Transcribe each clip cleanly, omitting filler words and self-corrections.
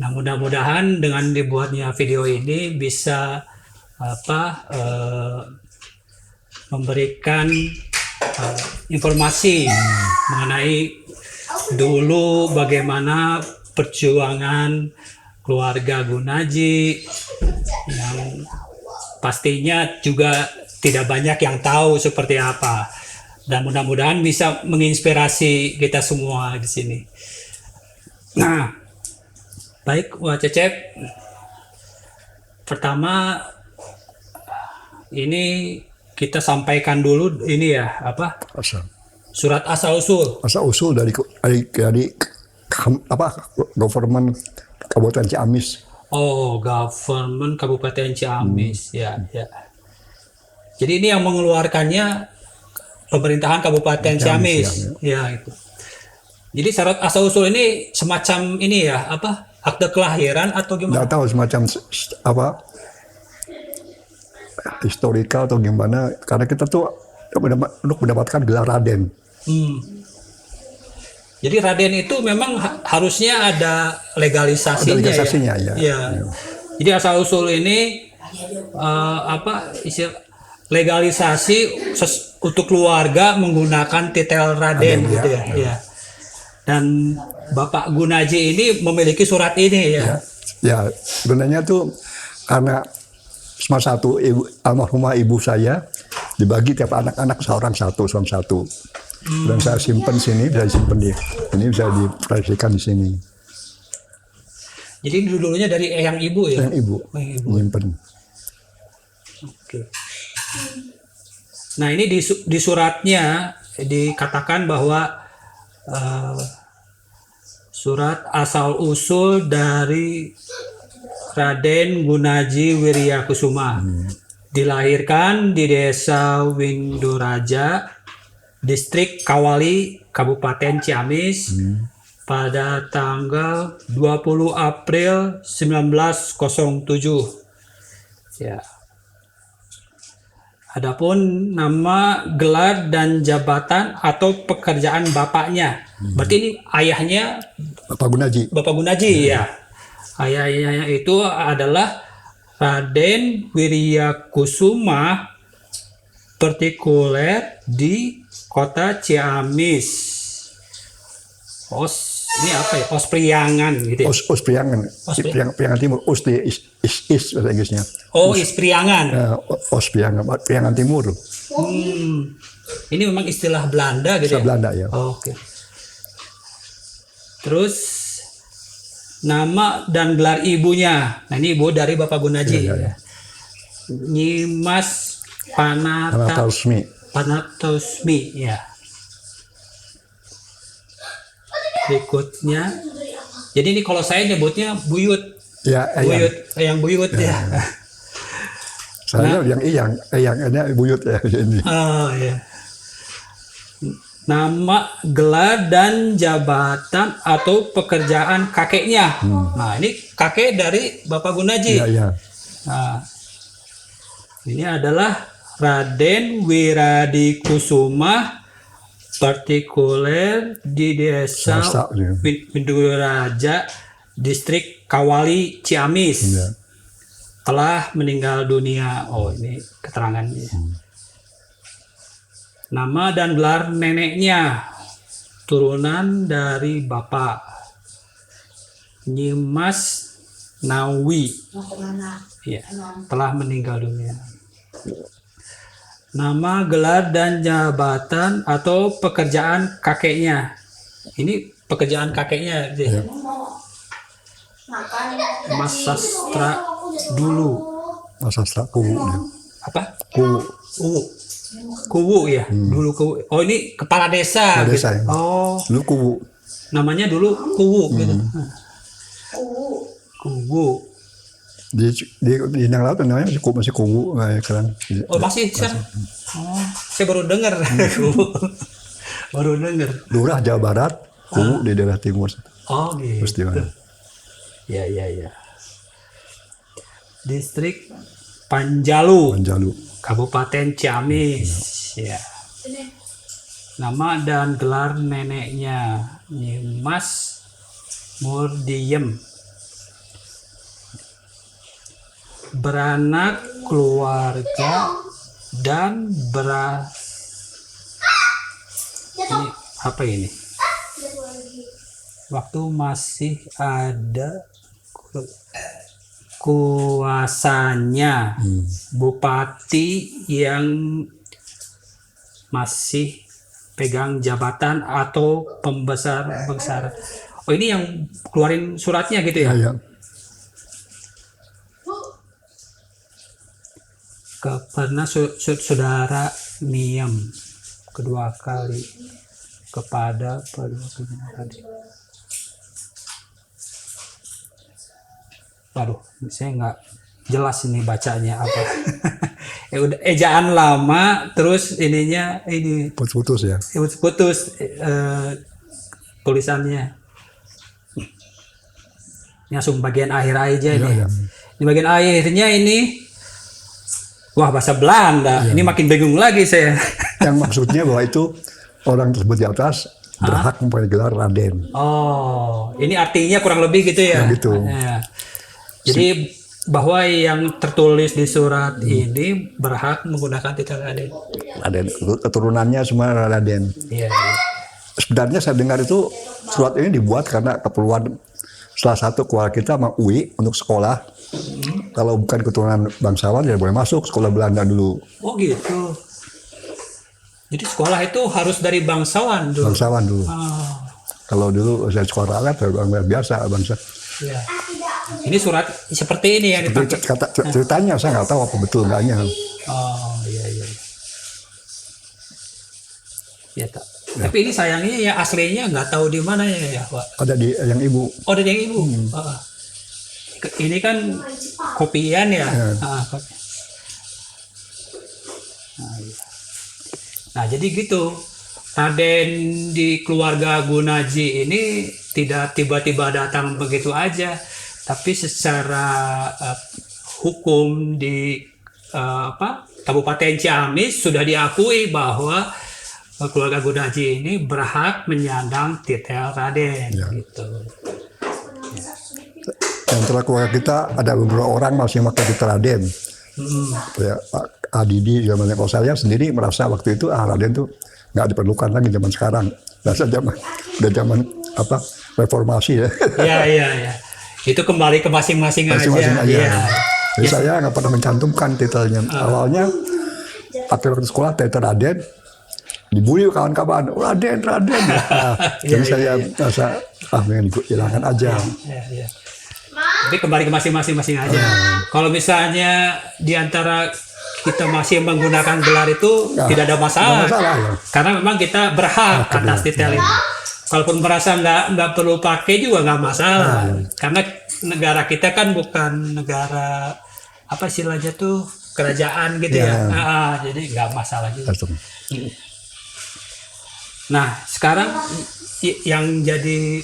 Nah, mudah-mudahan dengan dibuatnya video ini bisa memberikan informasi mengenai dulu bagaimana perjuangan keluarga Gunaji yang pastinya juga tidak banyak yang tahu seperti apa, dan mudah-mudahan bisa menginspirasi kita semua di sini. Nah, baik Wak Cecep, pertama ini kita sampaikan dulu ini ya surat asal usul dari government Kabupaten Ciamis. Oh, government Kabupaten Ciamis. Ya. Jadi ini yang mengeluarkannya pemerintahan Kabupaten Ciamis. Ya, itu. Jadi syarat asal usul ini semacam ini ya, akte kelahiran atau gimana? Nggak tahu, semacam historikal atau gimana, karena kita tuh untuk mendapatkan gelar Raden. Jadi Raden itu memang harusnya ada legalisasinya. Ada legalisasinya ya. Jadi asal usul ini legalisasi untuk keluarga menggunakan titel Raden gitu ya. Ya. Dan Bapak Gunaji ini memiliki surat ini ya. Ya, sebenarnya tuh karena cuma satu, almarhumah ibu saya dibagi tiap anak-anak seorang satu. Dan saya simpen sini, bisa simpen ini bisa diproyeksikan di sini. Jadi dulunya dari eyang ibu ya? Eyang ibu. Simpen. Oke. Nah, ini di suratnya dikatakan bahwa surat asal usul dari Raden Gunaji Wiryakusuma dilahirkan di Desa Windoraja, Distrik Kawali, Kabupaten Ciamis pada tanggal 20 April 1907. Ya. Adapun nama, gelar, dan jabatan atau pekerjaan bapaknya. Berarti ini ayahnya Bapak Gunaji. Ya. Ayahnya itu adalah Raden Wiryakusuma, partikuler di Kota Ciamis. Ini apa ya? Priangan gitu ya? Priangan. Priangan Timur. Is bahasa Inggrisnya. Is Priangan. Priangan Timur. Ini memang istilah Belanda gitu ya? Belanda ya. Oke. Terus nama dan gelar ibunya. Nah, ini ibu dari Bapak Gunaji. Ya. Nyimas Panatausmi ya. Berikutnya, jadi ini kalau saya nyebutnya Buyut. Ya, Eyang Buyut ya. Saya eyangnya Buyut ya. Oh ya. Nama, gelar, dan jabatan atau pekerjaan kakeknya. Nah, ini kakek dari Bapak Gunaji. Iya. Nah, ini adalah Raden Wiradikusuma, partikuler di Desa Windoraja, Distrik Kawali, Ciamis. Ya. Telah meninggal dunia. Oh, ini keterangannya. Nama dan gelar neneknya, turunan dari bapak Nyimas Nawi. Ya, telah meninggal dunia. Nama, gelar, dan jabatan atau pekerjaan kakeknya. Ini pekerjaan kakeknya. Ya. Mas Sastra dulu. Mas Sastra Kuwu. Apa? Kuwu ya. Dulu Kuwu. Oh, ini kepala desa. Gitu. Ya. Oh. Dulu Kuwu. Namanya dulu Kuwu gitu. Kuwu. Di Indang Laut namanya masih Kuwu sekarang. Oh, masih sekarang. Oh, saya baru dengar. Baru dengar. Lurah Jawa Barat, Kuwu di daerah timur. Oh, gitu. Peristiwa. Ya. Distrik Panjalu. Kabupaten Ciamis. Ya. Nama dan gelar neneknya Nyimas Murdiem, beranak, keluarga, dan ini apa ini? Waktu masih ada kuasanya bupati yang masih pegang jabatan atau pembesar. Oh, ini yang keluarin suratnya gitu ya? Ya. Pernah saudara Miem kedua kali kepada tadi. Waduh, saya nggak jelas ini bacanya apa. Udah ejaan lama, terus ininya ini Putus ya. putus tulisannya. Langsung bagian akhir aja ini. Ya. Di bagian akhirnya ini, wah bahasa Belanda. Ini makin bingung lagi saya. Yang maksudnya bahwa itu orang tersebut di atas berhak mempunyai gelar Raden. Oh, ini artinya kurang lebih gitu ya? Ya, gitu. Ya. Jadi bahwa yang tertulis di surat ini berhak menggunakan titel Raden. Raden, keturunannya semua Raden. Iya. Sebenarnya saya dengar itu surat ini dibuat karena keperluan salah satu keluarga kita sama UI untuk sekolah. Kalau bukan keturunan bangsawan ya boleh masuk sekolah Belanda dulu. Oh gitu. Jadi sekolah itu harus dari bangsawan dulu. Bangsawan dulu. Oh, Kalau dulu saya sekolah rakyat orang biasa bangsa. iya. Ini surat seperti ini yang dipakai. Ceritanya saya nggak tahu apa betul enggaknya. Oh iya. Ya tak. Tapi ini sayangnya ya aslinya nggak tahu di mana ya Pak. Ada di yang ibu. Oh ada yang ibu. Ini kan kopian ya. Kopi. Nah jadi gitu. Raden di keluarga Gunaji ini tidak tiba-tiba datang begitu aja, tapi secara hukum di Kabupaten Ciamis sudah diakui bahwa keluarga Gunaji ini berhak menyandang titel Raden. Ya. Gitu. Yang antara keluarga kita ada beberapa orang masih pakai titel Raden. Ya, Pak Adidi juga banyak. Kalau saya sendiri merasa waktu itu Raden tuh nggak diperlukan lagi zaman sekarang. Udah zaman reformasi ya. Iya. Itu kembali ke masing-masing aja. Ya. Jadi saya nggak pernah mencantumkan titelnya. Awalnya waktu sekolah titel Raden dibully kawan-kawan, Raden. Jadi saya merasa pengen hilangkan aja. Iya. Tapi kembali ke masing-masing aja. Kalau misalnya di antara kita masih menggunakan gelar itu tidak ada masalah. Ya. Karena memang kita berhak atas titel itu. Kalaupun merasa nggak perlu pakai juga nggak masalah. Karena negara kita kan bukan negara apa istilahnya tuh kerajaan gitu ya. Jadi nggak masalah juga. Nah sekarang yang jadi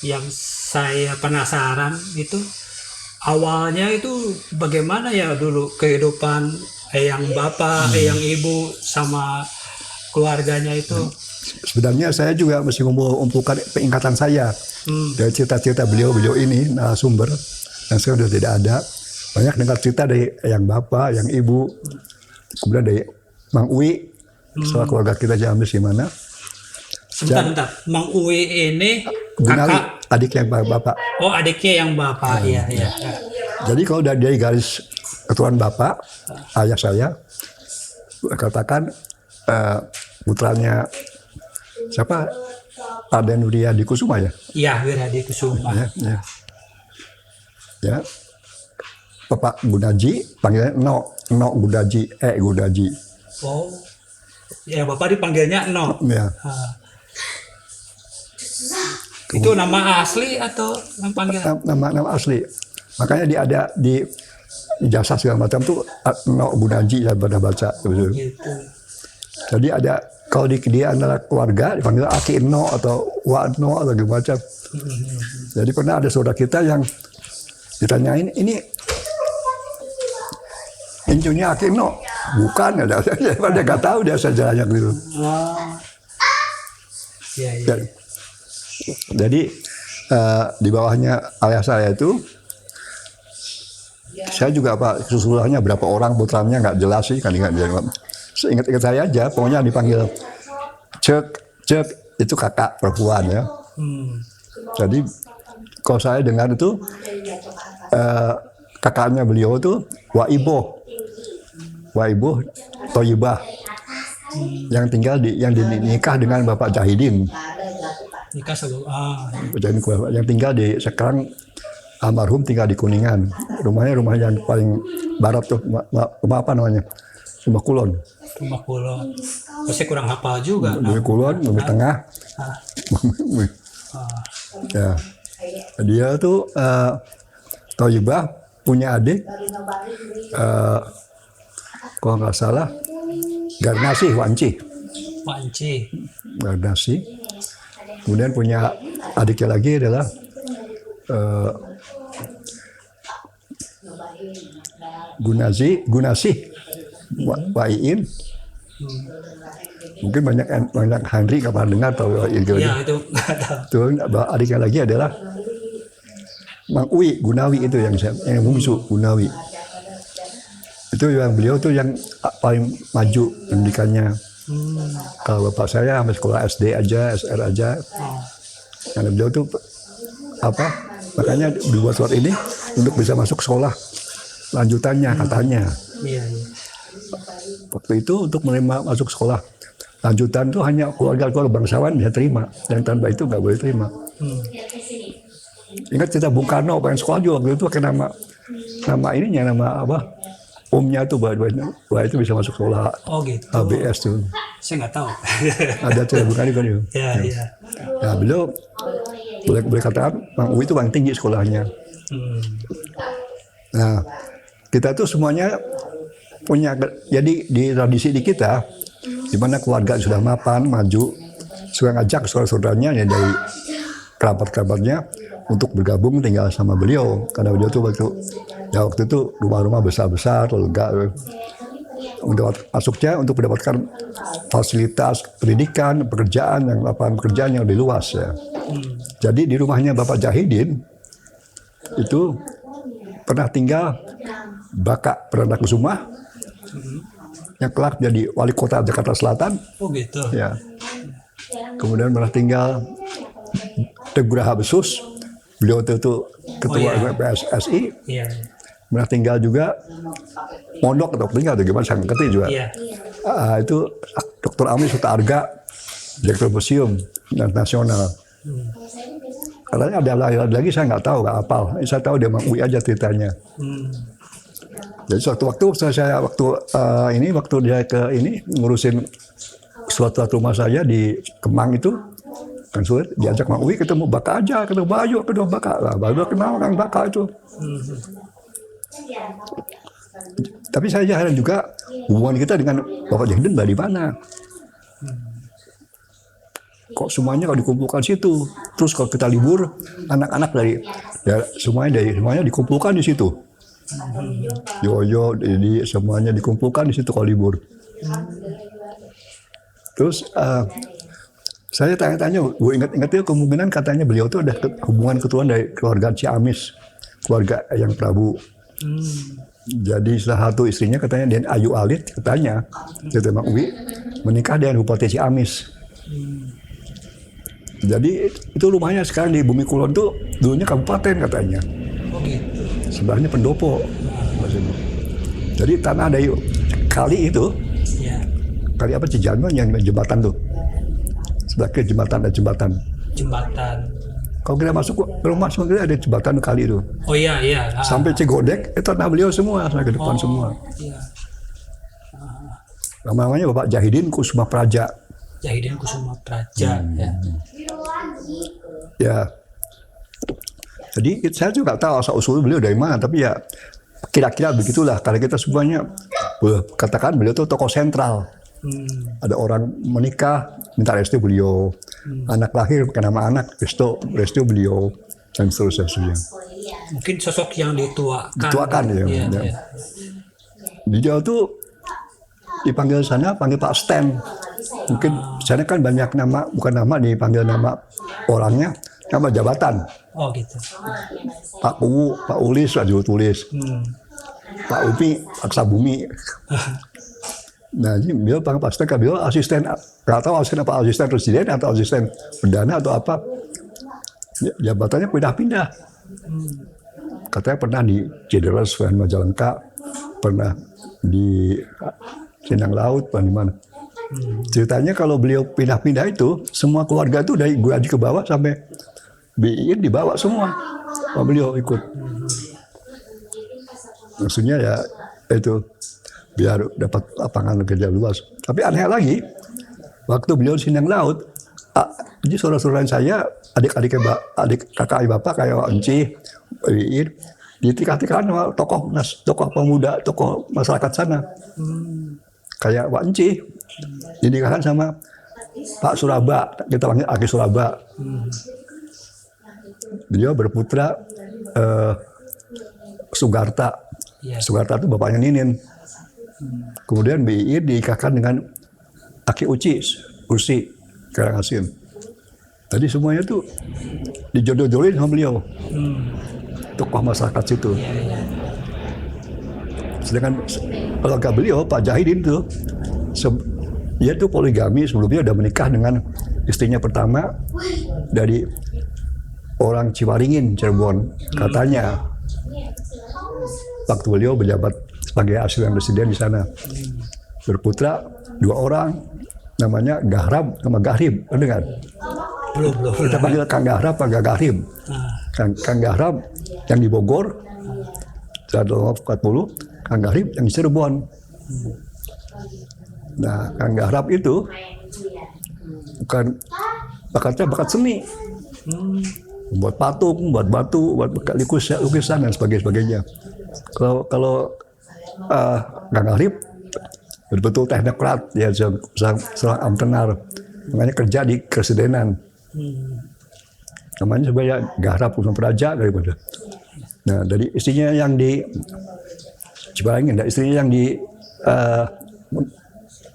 yang saya penasaran itu awalnya itu bagaimana ya dulu kehidupan eyang bapak, eyang ibu sama keluarganya itu. Sebenarnya saya juga mesti mengumpulkan peingatan saya dari cerita-cerita beliau ini narasumber yang saya sudah tidak ada. Banyak dengar cerita dari eyang bapak, eyang ibu, kemudian dari Mang Uwi, setelah keluarga kita Ciamis gimana. Bentar. Mang Uwi ini kakak, adiknya bapak. Oh adiknya yang bapak, iya. Jadi kalau dari garis keturunan bapak, ayah saya, katakan putranya siapa? Raden Wiryadi Kusuma ya? Iya, Wiryadi Kusuma. Ya. Bapak Gunaji, panggilannya No Gunaji, Gunaji. Oh, ya bapak dipanggilnya No. Ya. Itu nama asli atau nama panggilan? Nama asli. Makanya dia ada di ijazah segala macam tuh No Gunaji saya pernah baca. Gitu. Jadi ada kalau dia adalah keluarga dipanggil Aki No atau Wa No atau gitu macam. Jadi pernah ada saudara kita yang ditanyain ini incunya Aki No bukan ada. Dia nggak tahu dia sejarahnya gitu. Iya. Jadi di bawahnya ayah saya itu saya juga Pak keseluruhannya berapa orang putranya nggak jelas sih kan nggak jelas. Seingat-ingat saya aja, pokoknya dipanggil cek itu kakak perempuan ya. Jadi kalau saya dengar itu kakaknya beliau tuh Waibo Toyibah yang tinggal yang dinikah dengan Bapak Jahidin. Nikah sebelum Yang tinggal di sekarang almarhum tinggal di Kuningan. Rumah yang paling barat tuh, rumah apa namanya? Rumah Kulon. Rumah Kulon. Saya kurang hafal juga. Rumah Kulon, rumah Tengah. Ya. Dia tuh Toyibah punya adik, kalau nggak salah, Garnasi Wanci. Garnasi. Kemudian punya adiknya lagi adalah Gunasih Waiin. Mungkin banyak Henry kapan dengar atau itu. Ya, itu. Tuh, adiknya lagi adalah Mang Uwi Gunawi, itu yang bungsu Gunawi. Itu yang beliau tuh yang paling maju pendidikannya. Kalau bapak saya sampai sekolah SD aja, SR aja. Karena beliau tuh makanya dibuat surat ini untuk bisa masuk sekolah lanjutannya katanya. Iya. Waktu itu untuk menerima masuk sekolah lanjutan tuh hanya keluarga bangsawan bisa terima, yang tanpa itu nggak boleh terima. Ingat cerita Bung Karno pengen sekolah juga waktu itu pakai nama omnya tuh bahwa itu bisa masuk sekolah. Oh gitu. HBS tuh. Saya nggak tahu. Ada cerita Bung Karno kan itu. Iya. Nah beliau boleh katakan Mang Uwi itu paling tinggi sekolahnya. Nah kita tuh semuanya punya, jadi di tradisi di kita di mana keluarga sudah mapan maju, suka ngajak saudara-saudaranya ya dari kerabat-kerabatnya untuk bergabung tinggal sama beliau, karena beliau tuh waktu itu rumah-rumah besar-besar lega. Untuk masuknya untuk mendapatkan fasilitas pendidikan, lapangan pekerjaan yang lebih luas ya. Jadi di rumahnya Bapak Jahidin itu pernah tinggal Baka Pranatakusuma yang kelak jadi wali kota Jakarta Selatan. Oh gitu. Ya. Kemudian pernah tinggal Teguh Habesus, beliau itu ketua PSSI. Iya. Pernah tinggal juga Mondok atau tinggal atau gimana saya ngerti juga. Iya. Itu Dr. Ami Suta Arga, Direktur Museum Nasional. Katanya ada lagi saya nggak tahu, nggak hafal. Saya tahu dia Mang Uwi aja ceritanya. Jadi suatu waktu waktu dia ke ini ngurusin suatu rumah saya di Kemang itu kan sulit, diajak Mang Uwi ketemu Baka aja, ketemu Baka. Lah baru kenal orang Baka itu. Tapi saya heran juga hubungan kita dengan Bapak Jahidin dari mana? Kok semuanya kalau dikumpulkan situ, terus kalau kita libur anak-anak semuanya dikumpulkan di situ. Yoyo, jadi semuanya dikumpulkan di situ kalau libur. Terus saya tanya-tanya, gue ingat itu kemungkinan katanya beliau tuh ada hubungan keturunan dari keluarga Ciamis, keluarga yang Prabu. Jadi salah satu istrinya katanya Den Ayu Alit katanya, itu Mang Uwi menikah dengan Bupati Ciamis. Jadi itu rumahnya sekarang di Bumi Kulon tuh dulunya kabupaten katanya. Oh gitu. Sebelahnya pendopo. Jadi tanah dari kali itu, kali apa Cijangon yang jembatan tuh. Sebelah kiri jembatan. Jembatan. Kalau kita masuk ke rumah sebenarnya ada jembatan kali itu. Oh iya. Sampai Cigodek itu tanah beliau semua, sampai ke depan semua. Iya. Namanya Bapak Jahidin Kusuma Praja. Jahidin Kusuma Praja. Ya. Jadi saya juga tahu asal usul beliau dari mana, tapi ya kira-kira begitulah. Karena kita semuanya katakan beliau itu tokoh sentral. Ada orang menikah minta restu beliau, anak lahir pakai nama anak restu beliau, dan seterusnya. Mungkin sosok yang dituakan ya. Beliau tuh dipanggil sana panggil Pak Stan. Mungkin sana kan banyak nama, bukan nama dipanggil nama orangnya, nama jabatan. Oh gitu. Pak Uwu, Pak Ulis, Pak Juru Tulis. Pak Upi Paksa Bumi. Nah, ini beliau pangkatnya kan beliau asisten, nggak tahu asisten apa, asisten presiden atau asisten perdana atau apa. Jabatannya pindah-pindah. Katanya pernah di Cederas, Majalengka, pernah di Sindang Laut, pernah di mana. Ceritanya kalau beliau pindah-pindah itu, semua keluarga itu dari Guaji ke bawah sampai BIN dibawa semua. Pak beliau ikut. Maksudnya ya itu biar dapat lapangan kerja luas. Tapi aneh lagi, waktu beliau di Sindang Laut, jadi saudara-saudara saya, adik kakak bapak kayak Enci, BIN, ditikah-tikah sama tokoh pemuda, tokoh masyarakat sana. Kayak Pak Enci, dinikahkan sama Pak Suraba, kita panggil Aki Suraba. Beliau berputra Sugarta. Sugarta itu bapaknya Ninin. Kemudian BIN dinikahkan dengan Aki Usi Karangasim. Tadi semuanya tuh dijodoh-jodohin sama beliau. Tokoh masyarakat situ. Sedangkan keluarga beliau, Pak Jahidin tuh, dia tuh poligami, sebelumnya udah menikah dengan istrinya pertama dari orang Ciwaringin, Cirebon. Katanya waktu beliau menjabat sebagai asisten presiden di sana, berputra 2 orang, namanya Gahram sama Gahrib, dengar? Belum. Kita panggil Kang Gahram, Pak Gahrib. Kang Gahram yang di Bogor, tahun 40, Kang Gahrib yang di Cirebon. Nah, Kang Gahram itu bukan bakat seni, buat patung, buat batu, buat lukisan dan sebagainya. Kalau Kang Gahrib betul-betul teknokrat, dia seorang amtenar, makanya kerja di Kepresidenan. Namanya sebenarnya Gahram Pusat Praja daripada. Nah, dari istrinya yang di Cibarengin, dari istrinya yang di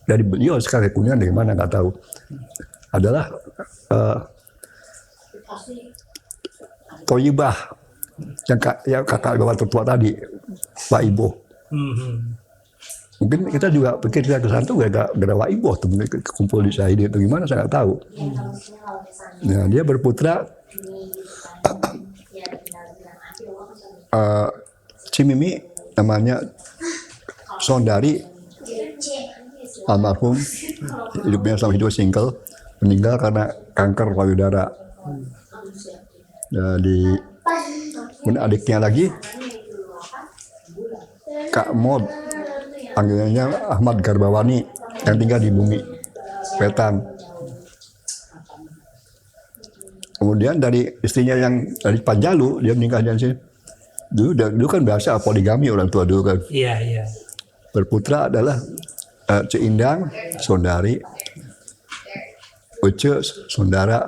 dari beliau sekarang Kuningan dari mana nggak tahu, adalah Toyibah yang kakak bapak tertua tadi, Pak Ibo. Mungkin kita juga pikir kita ke sana tuh gak ada Pak Ibo tuh, kumpul di Syahidi atau gimana saya nggak tahu. Nah, dia berputra Cimimi, namanya Sondari, almarhum, hidupnya sama hidup single, meninggal karena kanker payudara. Kemudian adiknya lagi Kak Mod, panggilannya Ahmad Garbawani, yang tinggal di Bumi Wetan. Kemudian dari istrinya yang dari Panjalu, dia meninggal di sini. Dulu kan biasa poligami orang tua dulu kan. Iya. Berputra adalah Ceindang, Sondari, Uce, Sondara,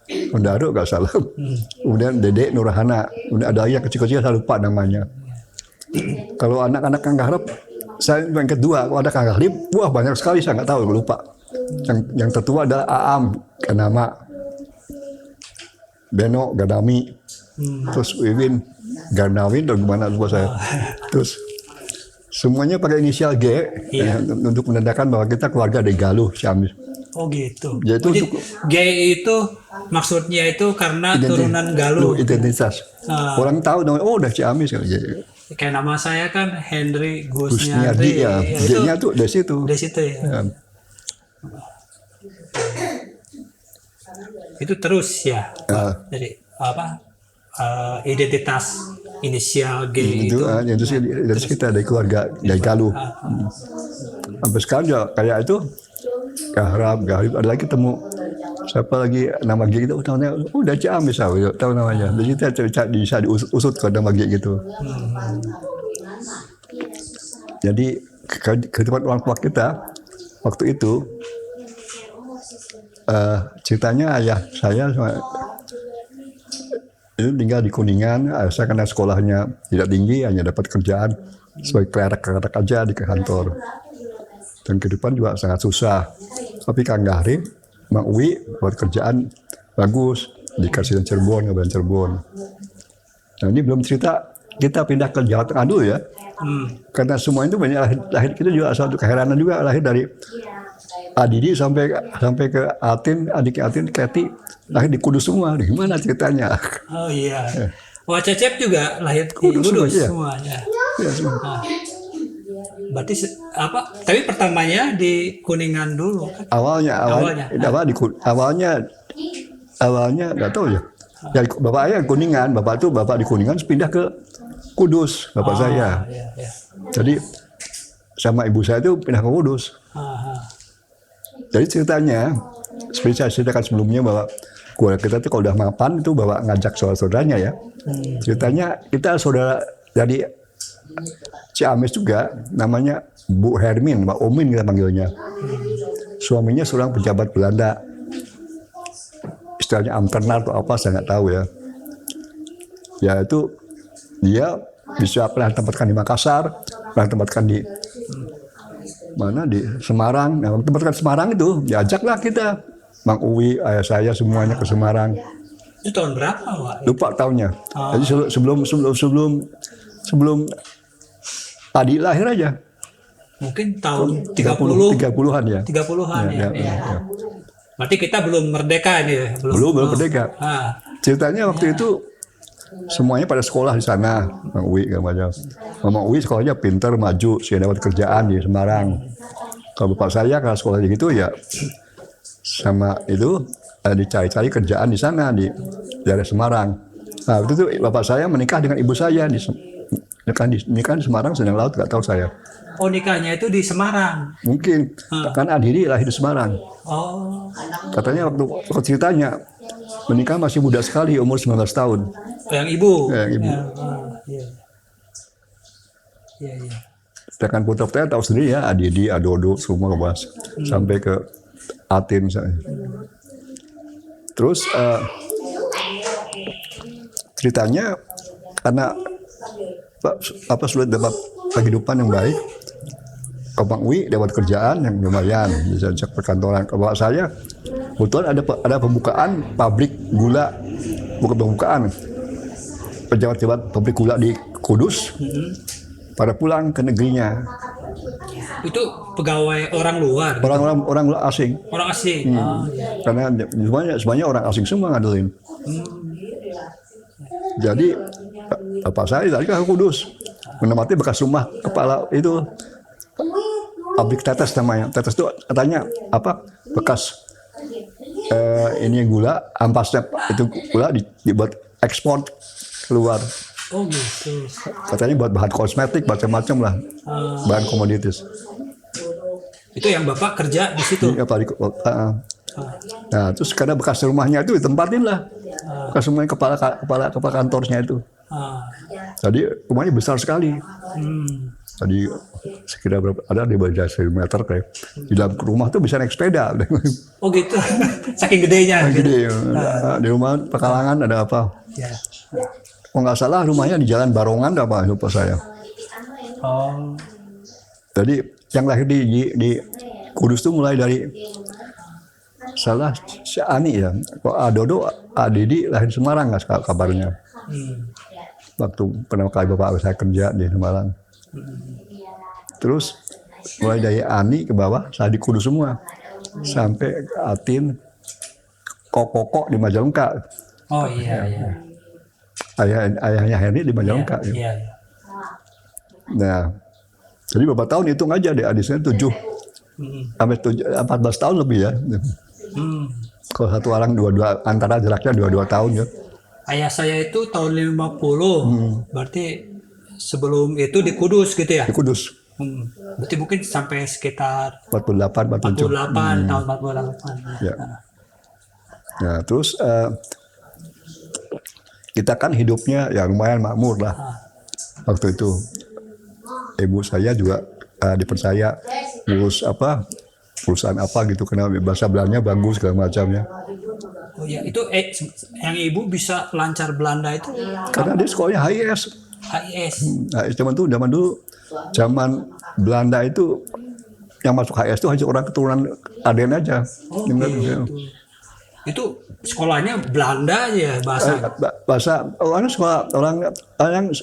Sondaro nggak salah. Kemudian Dedek Nurhana. Kemudian ada yang kecil-kecil saya lupa namanya. Kalau anak-anak Kang Gahrib, saya yang kedua, kalau ada Kang Gahrib, wah banyak sekali saya nggak tahu, lupa. Yang tertua adalah Aam, nama Beno Gadami, terus Wiwin Garnawin, dan gimana lupa saya. Terus semuanya pakai inisial G, untuk menandakan bahwa kita keluarga dari Galuh, Ciamis. Oh gitu. Jadi G itu maksudnya itu karena turunan Galuh. Identitas. Orang tahu, oh udah Ciamis. Kayak nama saya kan Henry Gusniardi, ya. G-nya tuh dari situ. Dari situ ya. Itu terus ya. Jadi apa? Identitas inisial G itu. Identitas kita dari keluarga dari Galuh. Sampai sekarang juga kayak itu. Gahram, ada lagi temu siapa lagi nama G itu, namanya udah Ciamis, tahu namanya. Jadi kita bisa diusut ke nama G gitu. Jadi kehidupan orang tua kita waktu itu, ceritanya ayah saya itu tinggal di Kuningan. Saya karena sekolahnya tidak tinggi, hanya dapat kerjaan sebagai klerak aja di kantor. Dan kehidupan juga sangat susah. Tapi Kang Gahrib, Mang Uwi buat kerjaan bagus di Kabupaten Cirebon. Nah, ini belum cerita kita pindah ke Jawa Tengah dulu ya. Karena semua itu banyak lahir kita juga satu keheranan juga lahir dari Adidi sampai ke Atin, adik Atin, Keti lahir di Kudus semua. Gimana ceritanya? Oh iya. Wah, Cecep juga lahir di Kudus Kudus semua, iya. semuanya. Ya, semua. Nah, berarti tapi pertamanya di Kuningan dulu kan? Awalnya nggak tahu ya. Ya bapak ayah Kuningan, bapak di Kuningan pindah ke Kudus, bapak saya. Iya. Jadi sama ibu saya itu pindah ke Kudus. Jadi ceritanya, seperti saya ceritakan sebelumnya bahwa keluarga kita tuh kalau udah mapan itu bawa ngajak saudara-saudaranya ya. Ceritanya kita saudara dari Ciamis juga, namanya Bu Hermin, Mbak Omin kita panggilnya. Suaminya seorang pejabat Belanda. Istilahnya Amtenar atau apa saya nggak tahu ya. Ya itu dia bisa pernah tempatkan di Makassar, pernah tempatkan di mana di Semarang. Nah, tempatkan Semarang itu diajaklah kita, Mang Uwi, ayah saya semuanya ke Semarang. Itu tahun berapa, Pak? Lupa tahunnya. Jadi sebelum Adi lahir aja. Mungkin tahun 30-an ya. 30-an ya. Berarti kita belum merdeka ini ya? Belum merdeka. Ceritanya waktu itu semuanya pada sekolah di sana, Mang Uwi macam. Mang Uwi sekolahnya pintar, maju, sih dapat kerjaan di Semarang. Kalau bapak saya kalau sekolah gitu ya sama itu dicari-cari kerjaan di sana di daerah Semarang. Nah waktu itu bapak saya menikah dengan ibu saya nikah di Semarang, Sendang Laut, nggak tahu saya. Oh, nikahnya itu di Semarang? Mungkin, kan Adiri lahir di Semarang. Oh. Katanya waktu ceritanya menikah masih muda sekali, umur 19 tahun. Yang ibu? Yang ibu. Iya. Sedangkan putra-putranya tahu sendiri ya, Adidi, Adodo, semua kebahas. Sampai ke Atin misalnya. Terus ceritanya karena sulit dapat kehidupan yang baik, Bang Uwi dapat kerjaan yang lumayan, bisa cek perkantoran. Bapak saya kebetulan ada pembukaan pabrik gula, bukan pembukaan, pejabat-pejabat pabrik gula di Kudus, pada pulang ke negerinya. Itu pegawai orang luar? Orang asing. Orang asing? Karena semuanya orang asing semua ngandelin. Jadi bapak saya tadi ke Kudus, menempati bekas rumah kepala itu pabrik tetes namanya. Tetes itu katanya apa? Bekas ini gula, ampasnya itu gula dibuat ekspor keluar. Oh gitu. Katanya buat bahan kosmetik, macam-macam lah, bahan komoditis. Itu yang bapak kerja di situ? Nah, terus karena bekas rumahnya itu ditempatin lah, bekas rumahnya kepala kantornya itu. Jadi rumahnya besar sekali. Tadi sekira berapa, ada di bawah 1 meter kayak. Di dalam rumah tuh bisa naik sepeda. Oh gitu, saking gedenya. Gede. Di rumah Pekalangan ada apa? Ya. Oh nggak salah rumahnya di Jalan Barongan apa lupa saya. Oh. Jadi yang lahir di Kudus tuh mulai dari salah si Ani ya. Kok Adodo, Adidi lahir di Semarang nggak kabarnya. Waktu pertama kali bapak saya kerja di Semarang. Terus mulai dari Ani ke bawah, saya di Kudus semua. Sampai ke Atin, Kokok di Majalengka. Oh iya. Ayahnya Henry di Majalengka. Iya. Nah, jadi berapa tahun hitung aja deh, adik saya 7. Sampai 14 tahun lebih ya. Kalau satu orang antara jaraknya 22 tahun ya. Ayah saya itu tahun 50, berarti sebelum itu di Kudus gitu ya? Di Kudus. Berarti mungkin sampai sekitar 48, 47. 48, tahun 48. Ya. Nah, terus kita kan hidupnya ya lumayan makmur lah. Waktu itu ibu saya juga dipercaya ngurus perusahaan apa gitu, karena bahasa Belandanya bagus segala macamnya. Oh ya, itu yang ibu bisa lancar Belanda itu? Karena dia sekolahnya HIS. HIS. Zaman dulu Belanda itu yang masuk HIS itu hanya orang keturunan Aden aja. Oh, gitu. Itu sekolahnya Belanda aja ya bahasa. Bahasa orang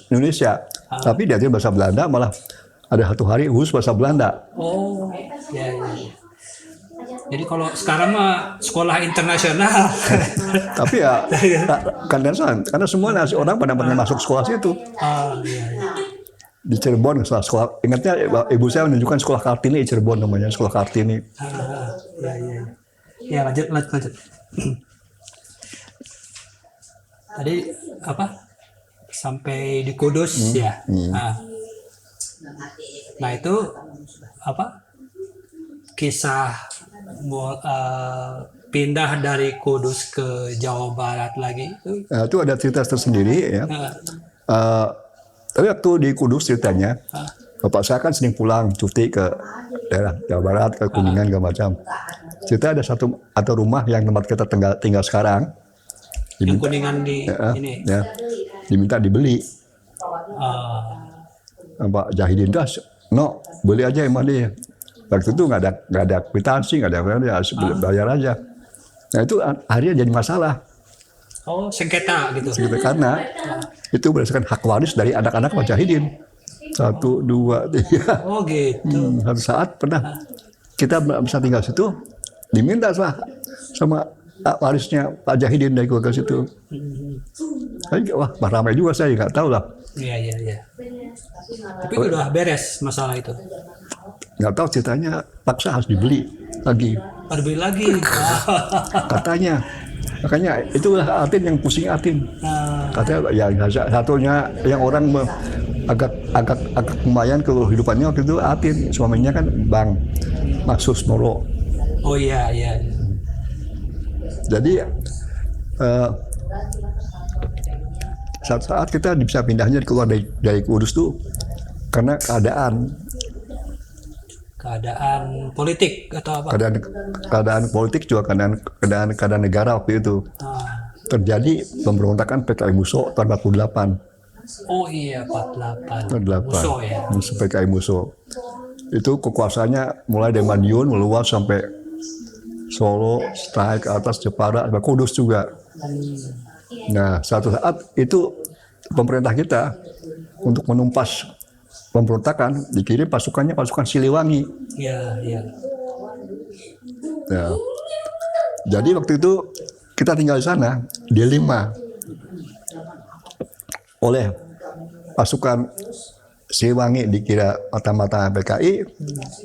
Indonesia, tapi dia bahasa Belanda, malah ada satu hari khusus bahasa Belanda. Oh, ya, ya. Jadi kalau sekarang mah sekolah internasional. Tapi ya karena semua orang pada pernah masuk sekolah situ. Iya, iya. Di Cirebon sekolah, ingatnya ibu saya menunjukkan sekolah Kartini di Cirebon, namanya sekolah Kartini. Ya, ya. Ya, lanjut. Tadi apa? Sampai di Kudus ya. Nah itu apa? Kisah pindah dari Kudus ke Jawa Barat lagi itu. Nah, itu ada cerita tersendiri ya. Tapi waktu di Kudus ceritanya, bapak saya kan sering pulang cuti ke daerah Jawa Barat, ke Kuningan, segala macam. Cerita ada atau rumah yang tempat kita tinggal sekarang. Yang Kuningan di ini. Ya, diminta dibeli. Pak Jahidin tuh, no, beli aja emang dia. Waktu itu nggak ada kwitansi, nggak ada bayar aja. Nah itu akhirnya jadi masalah. Oh, sengketa gitu. Karena itu berdasarkan hak waris dari anak-anak Pak Jahidin. 1, 2, 3. Oh gitu. Satu saat pernah kita bisa tinggal situ, diminta sama warisnya Pak Jahidin dari keluarga situ. Wah, ramai juga, saya nggak tahu lah. Iya. Tapi udah beres masalah itu. Nggak tahu ceritanya, paksa harus dibeli lagi. Dibeli lagi. Katanya. Makanya itulah Atin yang pusing Atin. Katanya ya satunya yang orang agak lumayan kehidupannya waktu itu Atin, suaminya kan Bang Maksus Moro. Oh iya. Jadi saat kita bisa pindahnya keluar dari Kudus tuh karena keadaan politik atau apa? Keadaan politik juga, keadaan negara waktu itu. Terjadi pemberontakan PKI Muso tahun 48. Oh iya, 48. 48. Muso ya. PKI Muso. Itu kekuasaannya mulai dari Madiun meluas sampai Solo, naik ke atas Jepara, sampai Kudus juga. Nah, suatu saat itu pemerintah kita untuk menumpas pemberontakan dikirim pasukan Siliwangi. Iya. Nah, jadi waktu itu kita tinggal di sana di 5 oleh pasukan Siliwangi dikira mata-mata PKI,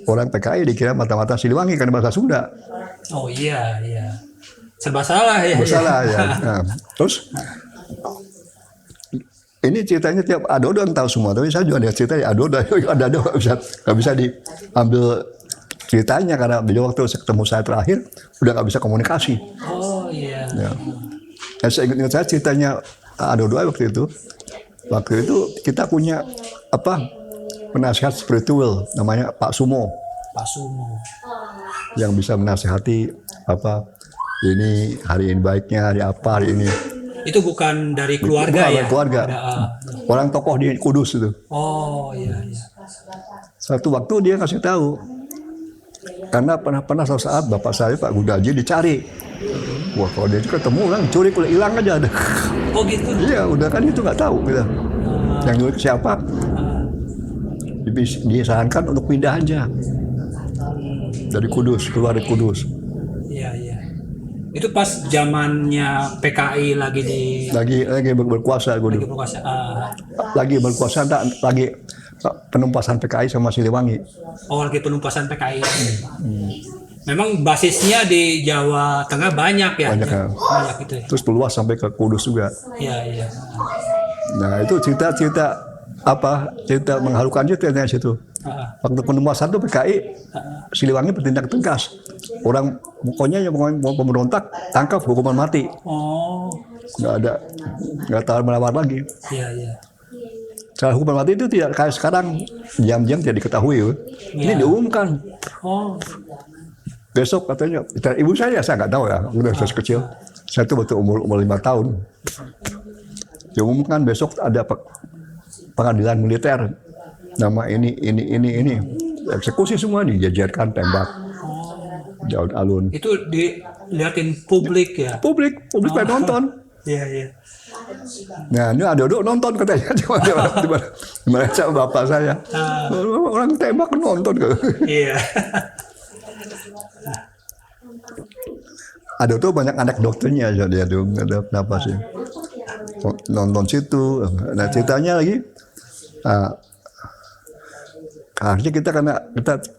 orang PKI dikira mata-mata Siliwangi karena bahasa Sunda. Oh iya. Serba salah ya. Masalah ya. Nah, terus ini ceritanya tiap Adodo tahu semua, tapi saya juga ada cerita ya Adodo nggak bisa diambil ceritanya karena beliau waktu ketemu saya terakhir udah nggak bisa komunikasi. Oh iya. Ya. Saya ingat saya ceritanya Adodo waktu itu. Waktu itu kita punya penasihat spiritual namanya Pak Sumo. Yang bisa menasihati ini hari ini baiknya, hari ini. Itu bukan dari keluarga ya? Keluarga. Orang tokoh di Kudus itu. Oh iya. Satu waktu dia kasih tahu. Karena pernah suatu saat bapak saya Pak Gudaji dicari. Wah, kalau dia ketemu orang curi kulit hilang aja ada. Oh gitu. Iya, udah kan itu nggak tahu kita. Yang nyulik siapa? Disarankan untuk pindah aja. Dari Kudus, keluar dari Kudus. Iya. Itu pas zamannya PKI lagi berkuasa Kudus. Lagi berkuasa, lagi penumpasan PKI sama Siliwangi. Oh, lagi penumpasan PKI. Memang basisnya di Jawa Tengah banyak ya. Banyak itu. Ya. Terus meluas sampai ke Kudus juga. Iya. Nah, itu cerita mengharukan ceritanya situ. Waktu penumpasan itu PKI Siliwangi bertindak tegas. Orang pokoknya yang mau pemberontak tangkap hukuman mati. Oh. Nggak tahu melawar lagi. Iya. Cara hukuman mati itu tidak kayak sekarang diam-diam tidak diketahui. Ini diumumkan. Oh. Besok katanya, ibu saya nggak tahu ya, udah saya kecil. Saya itu waktu umur 5 tahun. Diumumkan besok ada pengadilan militer. Nama ini. Eksekusi semua dijajarkan tembak. di alun-alun. Itu dilihatin publik ya. Publik pada nonton. Iya, iya. Nah, ini Adodo nonton katanya di mana sama bapak saya. Orang tembak nonton ke. Iya. Adodo banyak anekdotnya dia tuh, ada kenapa sih? Nonton situ. Nah, ceritanya lagi akhirnya kita karena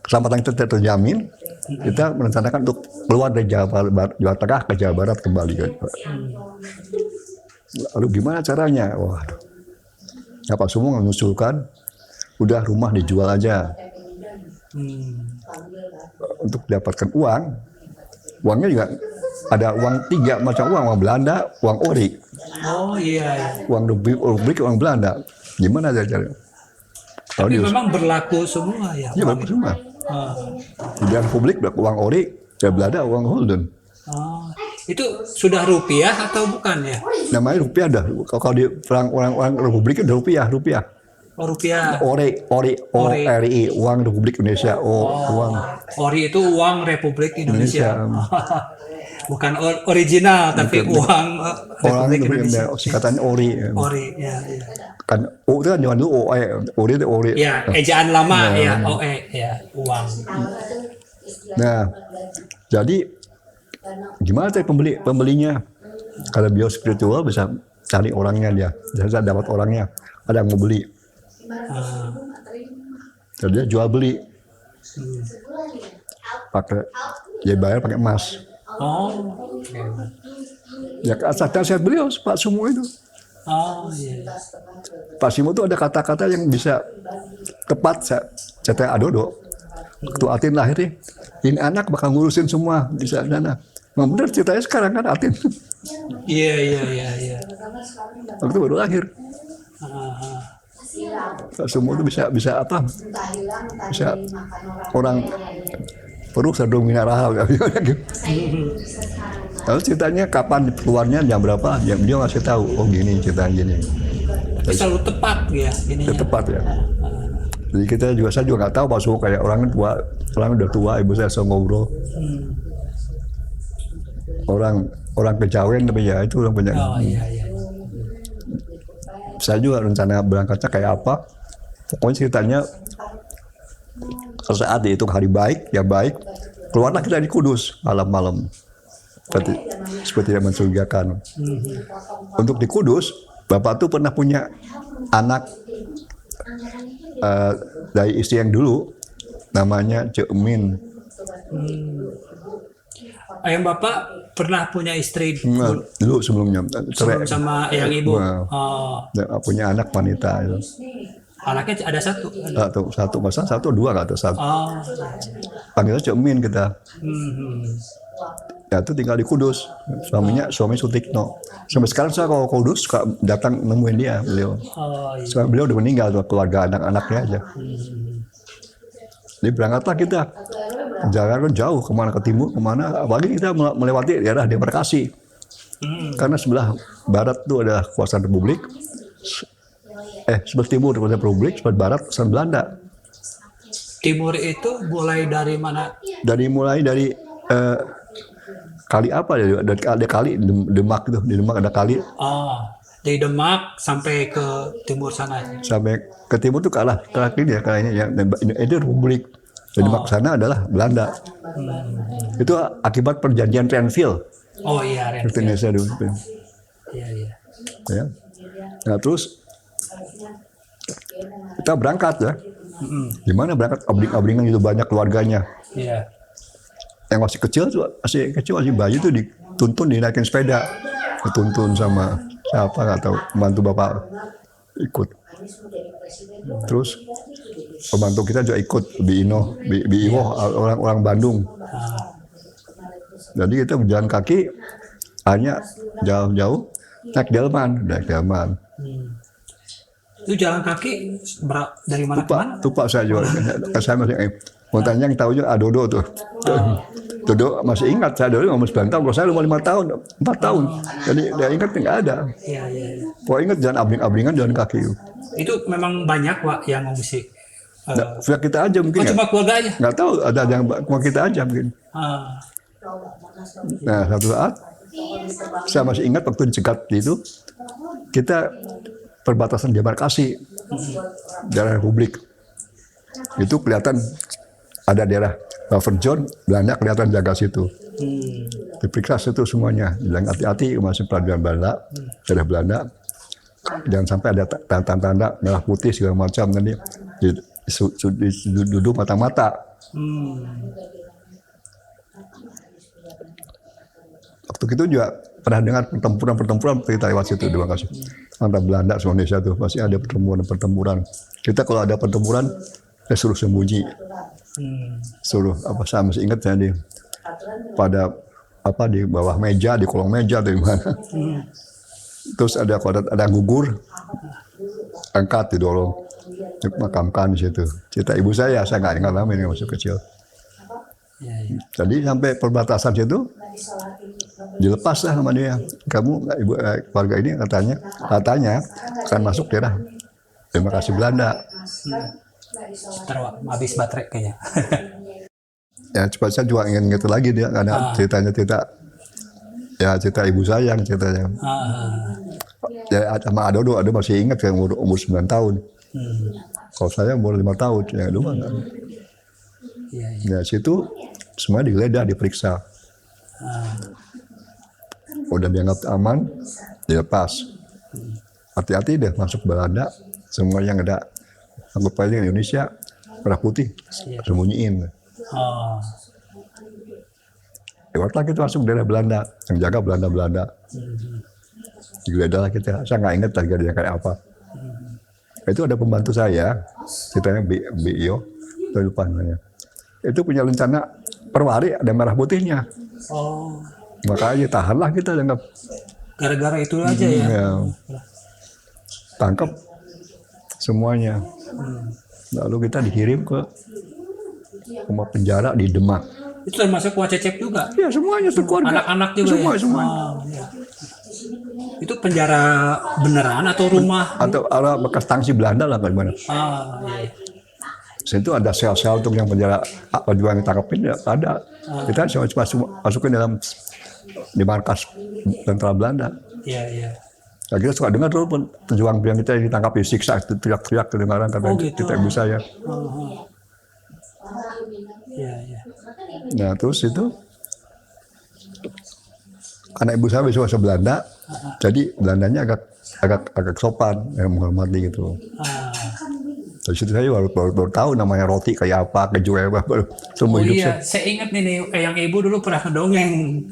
keselamatan kita terjamin, kita merencanakan untuk keluar dari Jawa Tengah ke Jawa Barat kembali. Lalu gimana caranya? Waduh, apa semua mengusulkan, udah rumah dijual aja. Untuk dapatkan uangnya juga ada uang 3 macam uang Belanda, uang ori. Oh iya. Uang rubrik, uang Belanda. Gimana caranya? Tapi memang berlaku semua ya? Iya, berlaku semua. Di Republik uang ori, di Belanda uang Holden. Itu sudah rupiah atau bukan ya? Namanya rupiah dah. Kalau di orang Republik itu rupiah. Oh, rupiah. Ori, ORI, uang Republik Indonesia. Uang. Ori itu uang Republik Indonesia. Bukan original, tapi uang Republik Indonesia. Singkatannya ORI. Ori, ya. Kan O itu kan zaman dulu ORI itu ORI. Ya, ejaan lama ya, OE ya, uang. Nah, jadi gimana cari pembelinya? Kalau bio spiritual bisa cari orangnya dia, bisa dapat orangnya, ada yang mau beli. Jadi dia jual beli, dia bayar pakai emas. Ya asalkan saya beliau Pak Sumo itu. Iya. Pak Sumo itu ada kata-kata yang bisa tepat saya Adodo. Waktu Atin lahir nih, ini anak bakal ngurusin semua di sana. Nah, benar ceritanya sekarang kan Atin. Iya. Waktu baru lahir. Semua itu bisa apa? Bisa orang perlu sedang minarahal. Lalu ceritanya kapan keluarnya, jam berapa? Dia ngasih tahu. Oh gini ceritanya gini. Selalu tepat ya. Tepat ya. Jadi saya juga nggak tahu Pak Sumo kayak orang udah tua, ibu saya sering ngobrol. Orang kejawen tapi ya itu orang banyak. Iya. Saya juga rencana berangkatnya kayak apa. Pokoknya ceritanya saat dihitung hari baik, keluarlah kita di Kudus malam-malam. Seperti yang mencurigakan. Untuk di Kudus, Bapak tuh pernah punya anak dari istri yang dulu, namanya Cik Min. Ayah Bapak pernah punya istri dulu sebelumnya. Sebelum sama yang ibu. Punya anak wanita itu. Anaknya ada satu. Satu dua nggak tahu satu. Panggilnya Cik Min kita. Ya itu tinggal di Kudus. Suami Sutikno. Sampai sekarang saya kalau Kudus suka datang nemuin dia beliau. Sekarang beliau udah meninggal, keluarga anak-anaknya aja. Jadi berangkatlah kita. Jalan kan jauh kemana, ke timur kemana. Apalagi kita melewati daerah Demarkasi. Karena sebelah barat itu adalah kekuasaan Republik. Sebelah timur kekuasaan Republik, sebelah barat kekuasaan Belanda. Timur itu mulai dari mana? Mulai dari kali apa ya? Ada kali Demak itu, di Demak ada kali. Dari Demak sampai ke timur sana. Sampai ke timur itu ke arah ini ya kayaknya ya. Itu Republik. Di Demak sana adalah Belanda. Itu akibat perjanjian Renville. Oh iya, Renville. Indonesia dulu. Iya. Ya. Nah terus kita berangkat ya. Gimana berangkat? Abring-abringan gitu banyak keluarganya. Iya. Yang masih kecil masih bayi tuh dituntun dinaikin sepeda, dituntun sama siapa nggak tahu, membantu bapak ikut. Terus pembantu kita juga ikut Iwo orang Bandung. Jadi kita berjalan kaki hanya jauh-jauh naik delman. Itu jalan kaki dari mana ke mana? Tupak saya juga. Saya masih mau tanya yang tahu juga Adodo tuh. Dodo masih ingat, saya dulu umur 9 tahun, kalau saya umur 5 tahun, 4 tahun. Jadi dia ingat nggak ada. Iya. Pokoknya ingat jalan abring-abringan, jalan kaki. Itu memang banyak Wak yang ngungsi. Pihak kita aja mungkin. cuma keluarga aja. Nggak tahu, ada yang cuma kita aja mungkin. Ah, Nah, satu saat saya masih ingat waktu dicegat itu, kita perbatasan demarkasi daerah Republik. Itu kelihatan ada daerah buffer zone, Belanda kelihatan jaga situ. Diperiksa situ semuanya, bilang hati-hati masih pelajaran Belanda, daerah Belanda. Jangan sampai ada tanda-tanda merah putih segala macam nanti duduk mata-mata. Waktu itu juga pernah dengar pertempuran kita lewat situ, terima kasih. Antara Belanda sama Indonesia tuh pasti ada pertempuran. Kita kalau ada pertempuran, saya suruh sembunyi, suruh apa, saya masih ingat saya pada apa di bawah meja, di kolong meja atau di mana. Terus ada gugur, angkat didorong, dimakamkan di situ. Cerita ibu saya nggak ngalamin masih kecil. Jadi sampai perbatasan situ dilepas lah sama dia. Kamu ibu keluarga ini katanya akan masuk daerah demarkasi Belanda. habis baterai kayaknya. Ya cepat saya juga ingin gitu lagi dia karena ceritanya cerita ibu saya yang ceritanya. Ya sama Adodo, ada masih ingat yang umur 9 tahun. Kalau saya umur 5 tahun, ya dulu kan. Ya situ semua digeledah, diperiksa. Udah dianggap aman, dilepas. Hati-hati deh masuk Belanda, semua yang ada anggap aja Indonesia merah putih, sembunyiin. Lewatlah kita masuk daerah Belanda, yang jaga Belanda. Digeledah lah kita, saya nggak ingat targetnya kayak apa. Itu ada pembantu saya, ceritanya Bio, saya lupa namanya. Itu punya rencana perwari ada merah putihnya. Makanya tahanlah kita dianggap. Gara-gara itu aja ya. Tangkap semuanya. Lalu kita dikirim ke rumah penjara di Demak. Itu termasuk Wacecep juga? Ya semuanya keluarga. Anak-anak juga semua. Ya. Itu penjara beneran atau rumah? Atau arah bekas tangsi Belanda lah bagaimana. Iya. Situ ada sel-sel untuk yang penjara perjuangan ditangkapin ya ada. Kita cuma masukin dalam di markas tentara Belanda. Iya. Nah, kita suka dengar dulu pejuang yang kita ditangkap disiksa, teriak-teriak kedengaran kata gitu. kita ibu saya. Iya. Nah terus itu anak ibu saya bahasa Belanda, jadi Belandanya agak sopan, menghormati gitu. Dari situ saya baru tahu namanya roti kayak apa, keju kayak apa, baru semua hidup iya, saya ingat nih yang ibu dulu pernah dongeng,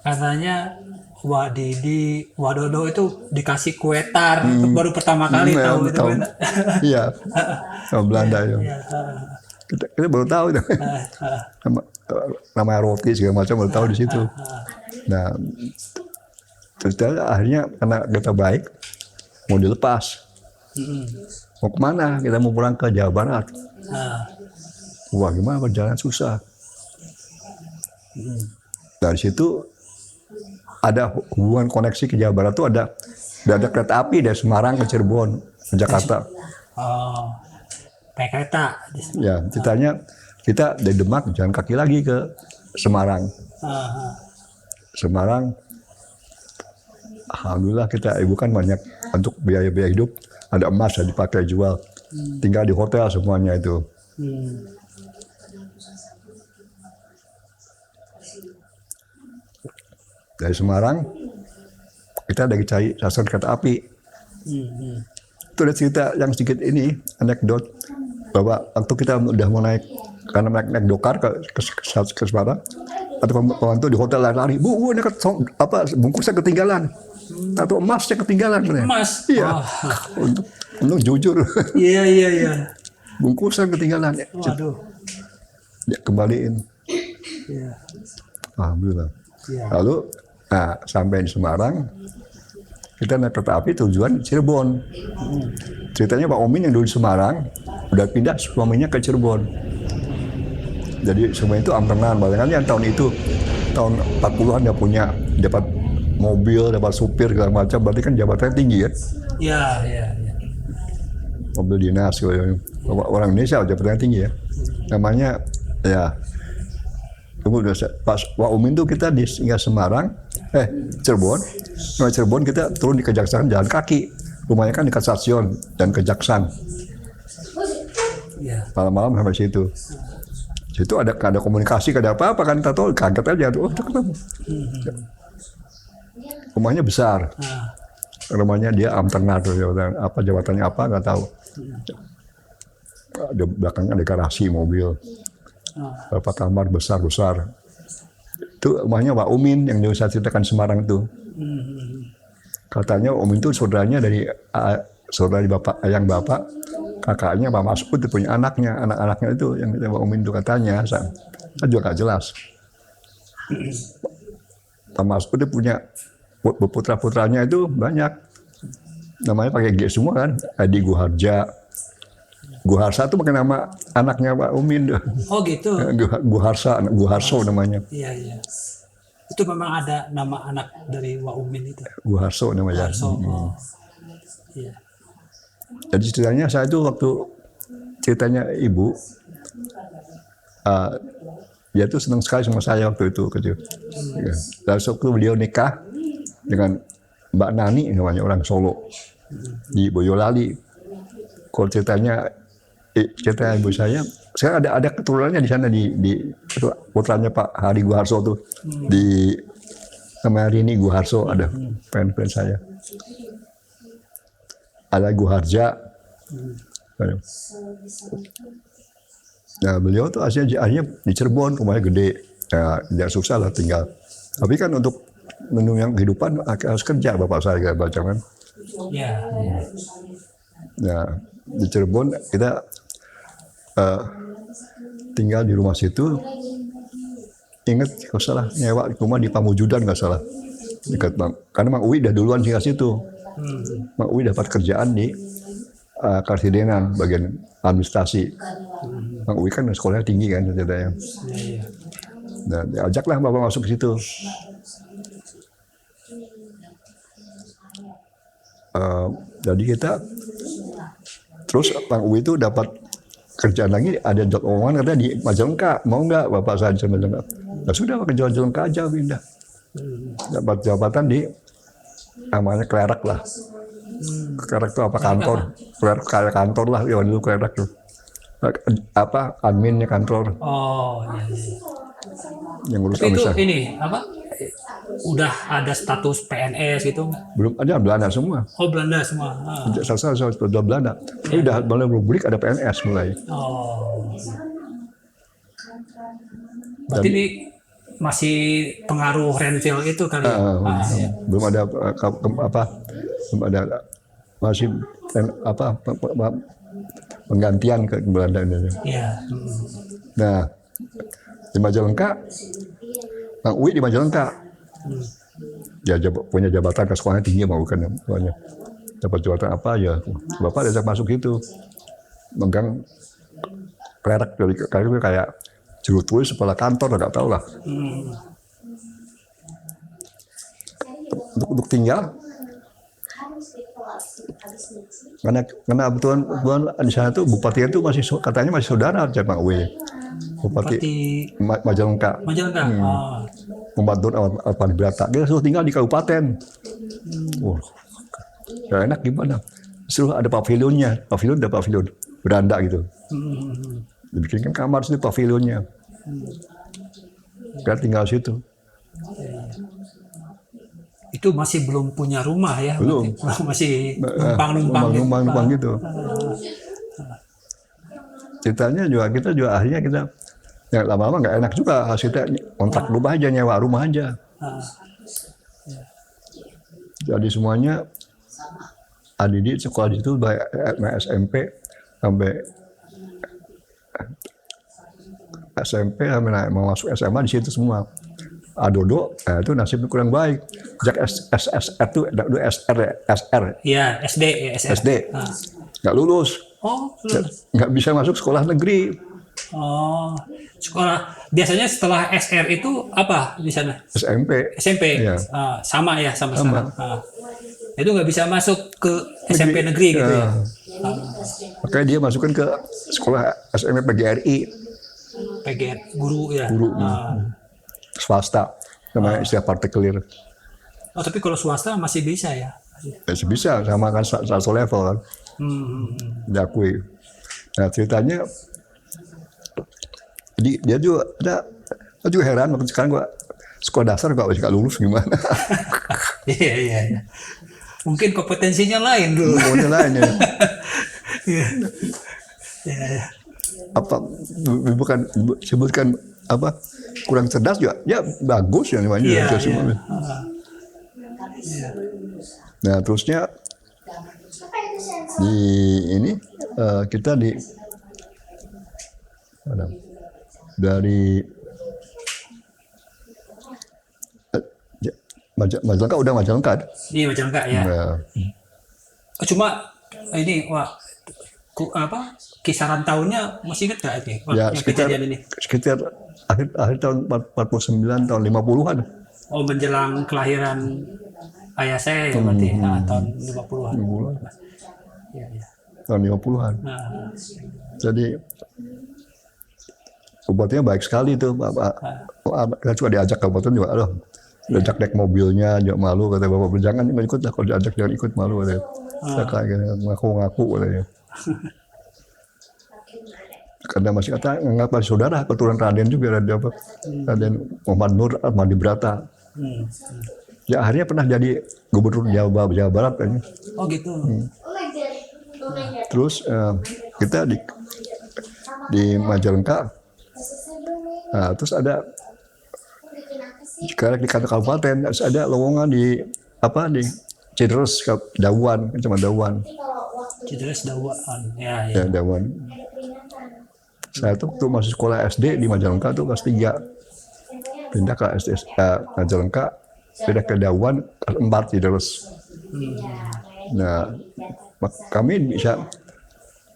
katanya Wadodo itu dikasih kue tar, baru pertama kali tahu itu. Iya, sama Belanda ya. Kita baru tahu itu. Namanya roti segala macam baru tahu di situ. Nah, terus akhirnya karena kita baik mau dilepas. Mau kemana? Kita mau pulang ke Jawa Barat. Wah gimana perjalanan susah. Dari situ ada hubungan koneksi ke Jawa Barat tuh ada kereta api dari Semarang ke Cirebon ke Jakarta. Kayak kereta. Ya, ceritanya kita dari Demak jalan kaki lagi ke Semarang. Semarang, alhamdulillah ibu kan banyak untuk biaya hidup. Ada emas yang dipakai jual, tinggal di hotel semuanya itu. Dari Semarang kita lagi cari stasiun kereta api. Itu ada cerita yang sedikit ini anekdot bahwa waktu kita udah mau naik karena naik dokar ke Semarang, atau pembantu di hotel lari, bu bungkusnya ketinggalan. Atau emasnya ketinggalan. Emas? Iya. Untuk jujur. Iya. Bungkusan ketinggalan. Waduh. Ya, kembaliin. Iya. Alhamdulillah. Lalu sampai di Semarang, kita naik kereta api tujuan Cirebon. Ceritanya Pak Omin yang dulu di Semarang, udah pindah suaminya ke Cirebon. Jadi semua itu ampenan. Bayangannya tahun itu, tahun 40-an dia dapat mobil, dapat supir segala macam, berarti kan jabatannya tinggi ya. Iya. mobil dinas, orang Indonesia jabatan tinggi ya. Namanya ya. Kemudian pas Waumin tuh kita di Semarang, Cirebon. Nah, Cirebon kita turun di Kejaksaan jalan kaki. Rumahnya kan dekat stasiun dan Kejaksaan. Malam-malam sampai situ. Situ ada komunikasi, ada apa-apa kan, kita tahu kaget aja tuh. Oh, ketemu. Rumahnya besar. Rumahnya dia Amtengah tuh, jabatannya apa nggak tahu. Di belakangnya ada garasi mobil. Beberapa kamar besar-besar. Itu rumahnya Pak Umin yang saya ceritakan Semarang itu. Katanya Umin itu saudaranya dari saudara bapak, ayang bapak, kakaknya Pak Masud itu punya anak-anaknya itu yang Pak Umin itu katanya. Saya juga nggak jelas. Pak Masud itu punya putra-putranya itu banyak. Namanya pakai G semua kan. Adi Guharja. Guharsa itu pakai nama anaknya Pak Umin. Oh gitu. Guharsa, Guharso namanya. Iya, iya. Itu memang ada nama anak dari Wak Umin itu. Guharso namanya. Guharso. Oh. Iya. Jadi ceritanya saya itu waktu ceritanya ibu, dia tuh senang sekali sama saya waktu itu kecil. Lalu waktu beliau nikah dengan Mbak Nani namanya, orang Solo di Boyolali. Kalau ceritanya ibu saya ada keturunannya di sana di putranya Pak Hari Guharso tuh di namanya Rini Guharso, ada fan saya. Ada Guharja. Nah beliau tuh akhirnya di Cirebon, rumahnya gede, ya tidak susah lah tinggal. Tapi kan untuk menunjang kehidupan harus kerja bapak saya baca kan. Iya. Nah di Cirebon kita tinggal di rumah situ. Ingat kalau salah nyewa rumah di Pamujudan nggak salah dekat Bang. Karena Mang Uwi udah duluan tinggal situ. Mang Uwi dapat kerjaan di Karsidenan bagian administrasi. Mang Uwi kan sekolahnya tinggi kan ceritanya. Nah, diajaklah bapak masuk ke situ. Jadi kita terus Mang Uwi itu dapat kerjaan lagi, ada job omongan katanya di Majalengka, mau nggak bapak saya di Majalengka? Ya sudah ke Majalengka aja pindah. Dapat jabatan di namanya Klerak lah. Klerak itu apa kantor? Klerak kayak kantor lah, ya dulu Klerak tuh. Apa adminnya kantor. Oh iya. Yang ngurus Tapi itu administrasi. ini apa? Udah ada status PNS gitu nggak? Belum ada, Belanda semua. Oh Belanda semua. Saya sudah Belanda. Tapi udah mulai Republik ada PNS mulai. Oh. Berarti ini masih pengaruh Renville itu kali ya? Ya. Belum ada belum ada masih penggantian ke Belanda ini. Iya. Nah di Majalengka, Mang Uwi di Majalengka. Ya punya jabatan ke sekolahnya tinggi mau kan sekolahnya. Dapat jabatan apa ya? Bapak diajak masuk itu. Megang Klerak dari kayak juru tulis kepala kantor nggak tahu lah. Untuk tinggal karena kebetulan di sana tuh bupatinya tuh katanya masih saudara sama Mang Uwi. Bupati Majalengka. Majalengka. Membantu Alpan Brata. Dia suruh tinggal di kabupaten. Ya enak gimana? Suruh ada pavilionnya. Pavilion ada pavilion beranda gitu. Dibikinkan kamar situ pavilionnya. Kita tinggal situ. Itu masih belum punya rumah ya? Belum. Masih numpang gitu. Ceritanya juga kita akhirnya kita ya lama-lama nggak enak juga hasilnya kontrak rumah aja, nyewa rumah aja. Jadi semuanya adik sekolah di situ baik SMP sampai mau masuk SMA di situ semua. Adodo itu nasibnya kurang baik. Sejak SSR itu SR. Iya, SD ya, SD. Nggak lulus. Oh, lulus. Nggak bisa masuk sekolah negeri. Oh, sekolah biasanya setelah SR itu apa di sana? SMP. SMP. Iya. Sama ya, sama. Itu nggak bisa masuk ke SMP negeri gitu ya. Makanya dia masukkan ke sekolah SMP PGRI, PGR guru ya. guru swasta, namanya istilah partikelir. Oh tapi kalau swasta masih bisa ya. Ya bisa, sama kan satu level kan, diakui. Nah ceritanya, dia juga saya juga heran waktu sekarang gua sekolah dasar gak bisa lulus gimana. Iya. Mungkin kompetensinya lain dulu. Kompetensinya lain ya. Iya. Apa bukan sebutkan apa kurang cerdas juga, ya bagus ya namanya. Iya. Nah terusnya di ini kita dari Majalengka udah Majalengka. Iya Majalengka ya. Nah, Cuma ini kisaran tahunnya masih ingat nggak ini? ya Yang sekitar kejadian ini? akhir tahun 49 tahun 50-an. Oh menjelang kelahiran ayah saya ya berarti tahun 50-an. Iya. Tahun 50-an. Nah, Jadi kabupatennya baik sekali tuh. Kita juga diajak kabupaten juga, diajak naik mobilnya juga malu, kata bapak, jangan ikut lah, kalau diajak jangan ikut, malu katanya. Saya kayak ngaku-ngaku katanya. Karena masih nganggap masih saudara, keturunan Raden juga, Raden Muhammad Nur Ahmadi Brata. Ya akhirnya pernah jadi gubernur Jawa Barat kan. oh gitu. Terus kita di Majalengka, nah, terus ada sekarang di kantor kabupaten ada lowongan di Cideres, Dawan, cuma Dawan. Cideres Dawan. Ya. Ya Dawan. Saya tuh waktu masih sekolah SD di Majalengka tuh kelas 3. Pindah ke SD Majalengka, pindah ke Dawan kelas 4 Cideres. Nah, kami bisa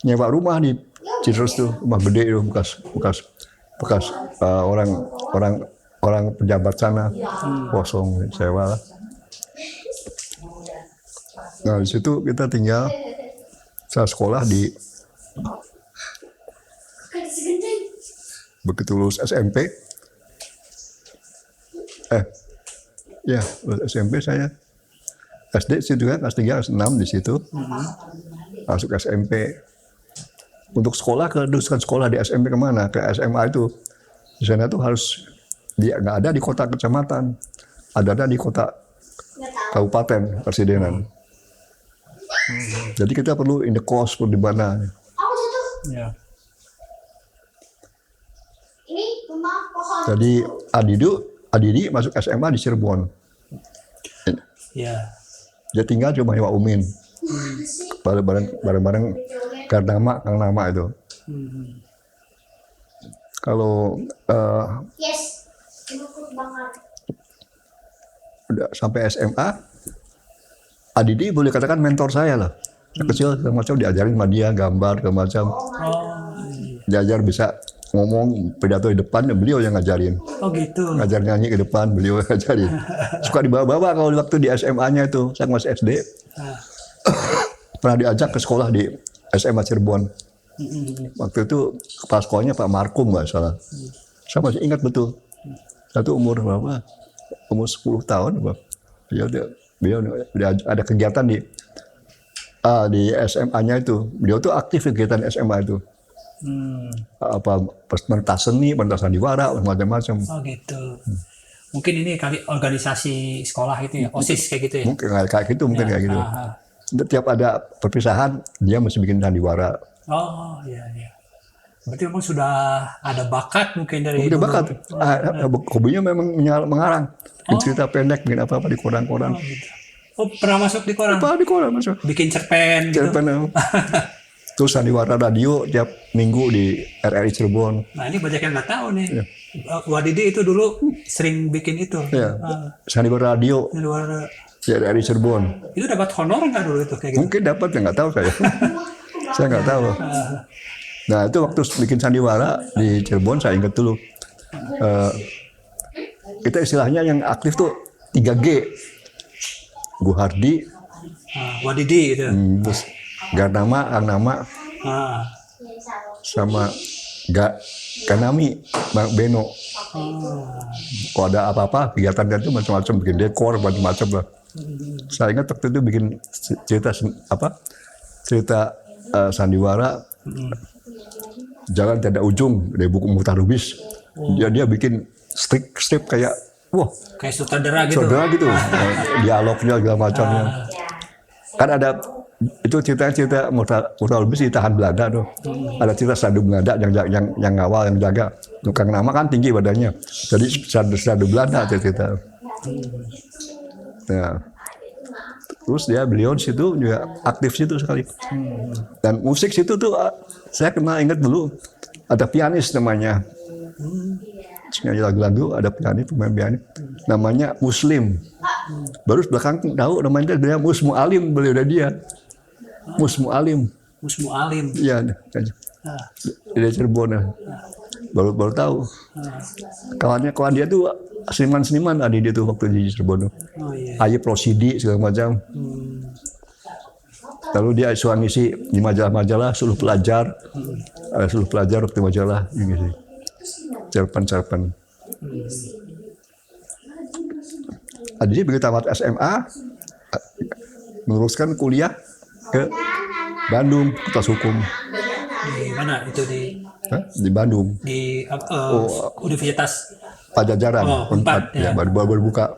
nyewa rumah di Cideres tuh, rumah gede itu, bekas orang pejabat sana, kosong, sewa. Nah di situ kita tinggal, saya sekolah begitu lulus SMP, lulus SMP saya, SD situ kan, kelas 3, kelas 6 di situ, masuk SMP. Untuk sekolah, kedudukan sekolah di SMP kemana? Ke SMA itu. Di sana tuh harus, nggak ada di kota kecamatan, ada di kota kabupaten presidenan. Jadi kita perlu indekos, perlu di mana. Ya. Jadi Adidi masuk SMA di Cirebon. Ya. Dia tinggal cuma nyewa Umin. Bareng-bareng Kang Nama itu. Kalau udah sampai SMA, Adidi boleh katakan mentor saya lah. Saya kecil macam diajarin sama dia gambar macam. Diajar bisa ngomong pidato di depan, beliau yang ngajarin. Oh gitu. Ngajar nyanyi ke depan, beliau yang ngajarin. Suka dibawa-bawa kalau waktu di SMA-nya itu, saya masih SD. Pernah diajak ke sekolah di SMA Cirebon. Waktu itu kepala sekolahnya Pak Markum nggak salah. Saya masih ingat betul. Satu umur berapa? Umur 10 tahun. Beliau ada kegiatan di SMA-nya itu. Beliau tuh aktif kegiatan SMA itu. Pentas seni, pentas sandiwara, macam-macam. Oh gitu. Mungkin ini kali organisasi sekolah itu ya, OSIS kayak gitu ya. Mungkin kayak gitu, kayak gitu. Tiap ada perpisahan, dia mesti bikin sandiwara. Oh iya. Berarti memang sudah ada bakat mungkin dari Udah dulu. bakat. Hobinya memang mengarang. Bikin cerita pendek, bikin apa-apa di koran-koran. Oh, gitu. Oh pernah masuk di koran? Apa di koran masuk? Bikin cerpen gitu. Terus sandiwara radio tiap minggu di RRI Cirebon. Nah ini banyak yang nggak tahu nih. Wadidi itu dulu sering bikin itu. Ya. Sandiwara radio Sandiwara. di RRI Cirebon. Itu dapat honor nggak dulu itu kayak gitu? Mungkin dapat, ya nggak tahu saya. Saya nggak tahu. Nah itu waktu bikin sandiwara di Cirebon saya ingat dulu. Kita istilahnya yang aktif tuh 3G. Guhardi, Wadidi itu. Terus Ganama, Angnama, Ah. sama Kanami, Bang Beno. Kalau ada apa-apa kegiatan itu macam-macam, bikin dekor macam-macam lah. Saya ingat waktu itu bikin cerita sandiwara, Jalan Tiada Ujung dari buku Mukhtar Lubis. Dia bikin strip kayak Kayak sutradara gitu. Dialognya segala macamnya. Kan ada itu cerita Mukhtar Lubis ditahan Belanda tuh. Ada cerita Seradu Belanda yang ngawal, yang jaga. Tukang nama kan tinggi badannya. Jadi Seradu Belanda cerita. Nah, terus beliau di situ juga aktif situ sekali. Dan musik situ tuh saya ingat dulu ada pianis namanya. Nyanyi lagu-lagu, ada pemain pianis namanya Muslim. Baru belakang tahu namanya dia Musmu Alim, beliau dia. Musmu Alim. Iya, dari Cirebon. Baru tahu. Kawan dia tuh seniman ada dia tuh waktu di Cirebon. Ayep Rosidi segala macam. Lalu dia suka ngisi di majalah-majalah Suluh Pelajar. Suluh Pelajar waktu majalah gitu. Cerpen. Jadi begitu tamat SMA, meneruskan kuliah ke Bandung, Fakultas Hukum. Di mana itu Di Bandung. Di Universitas Pajajaran, Unpad, ya. Baru buka.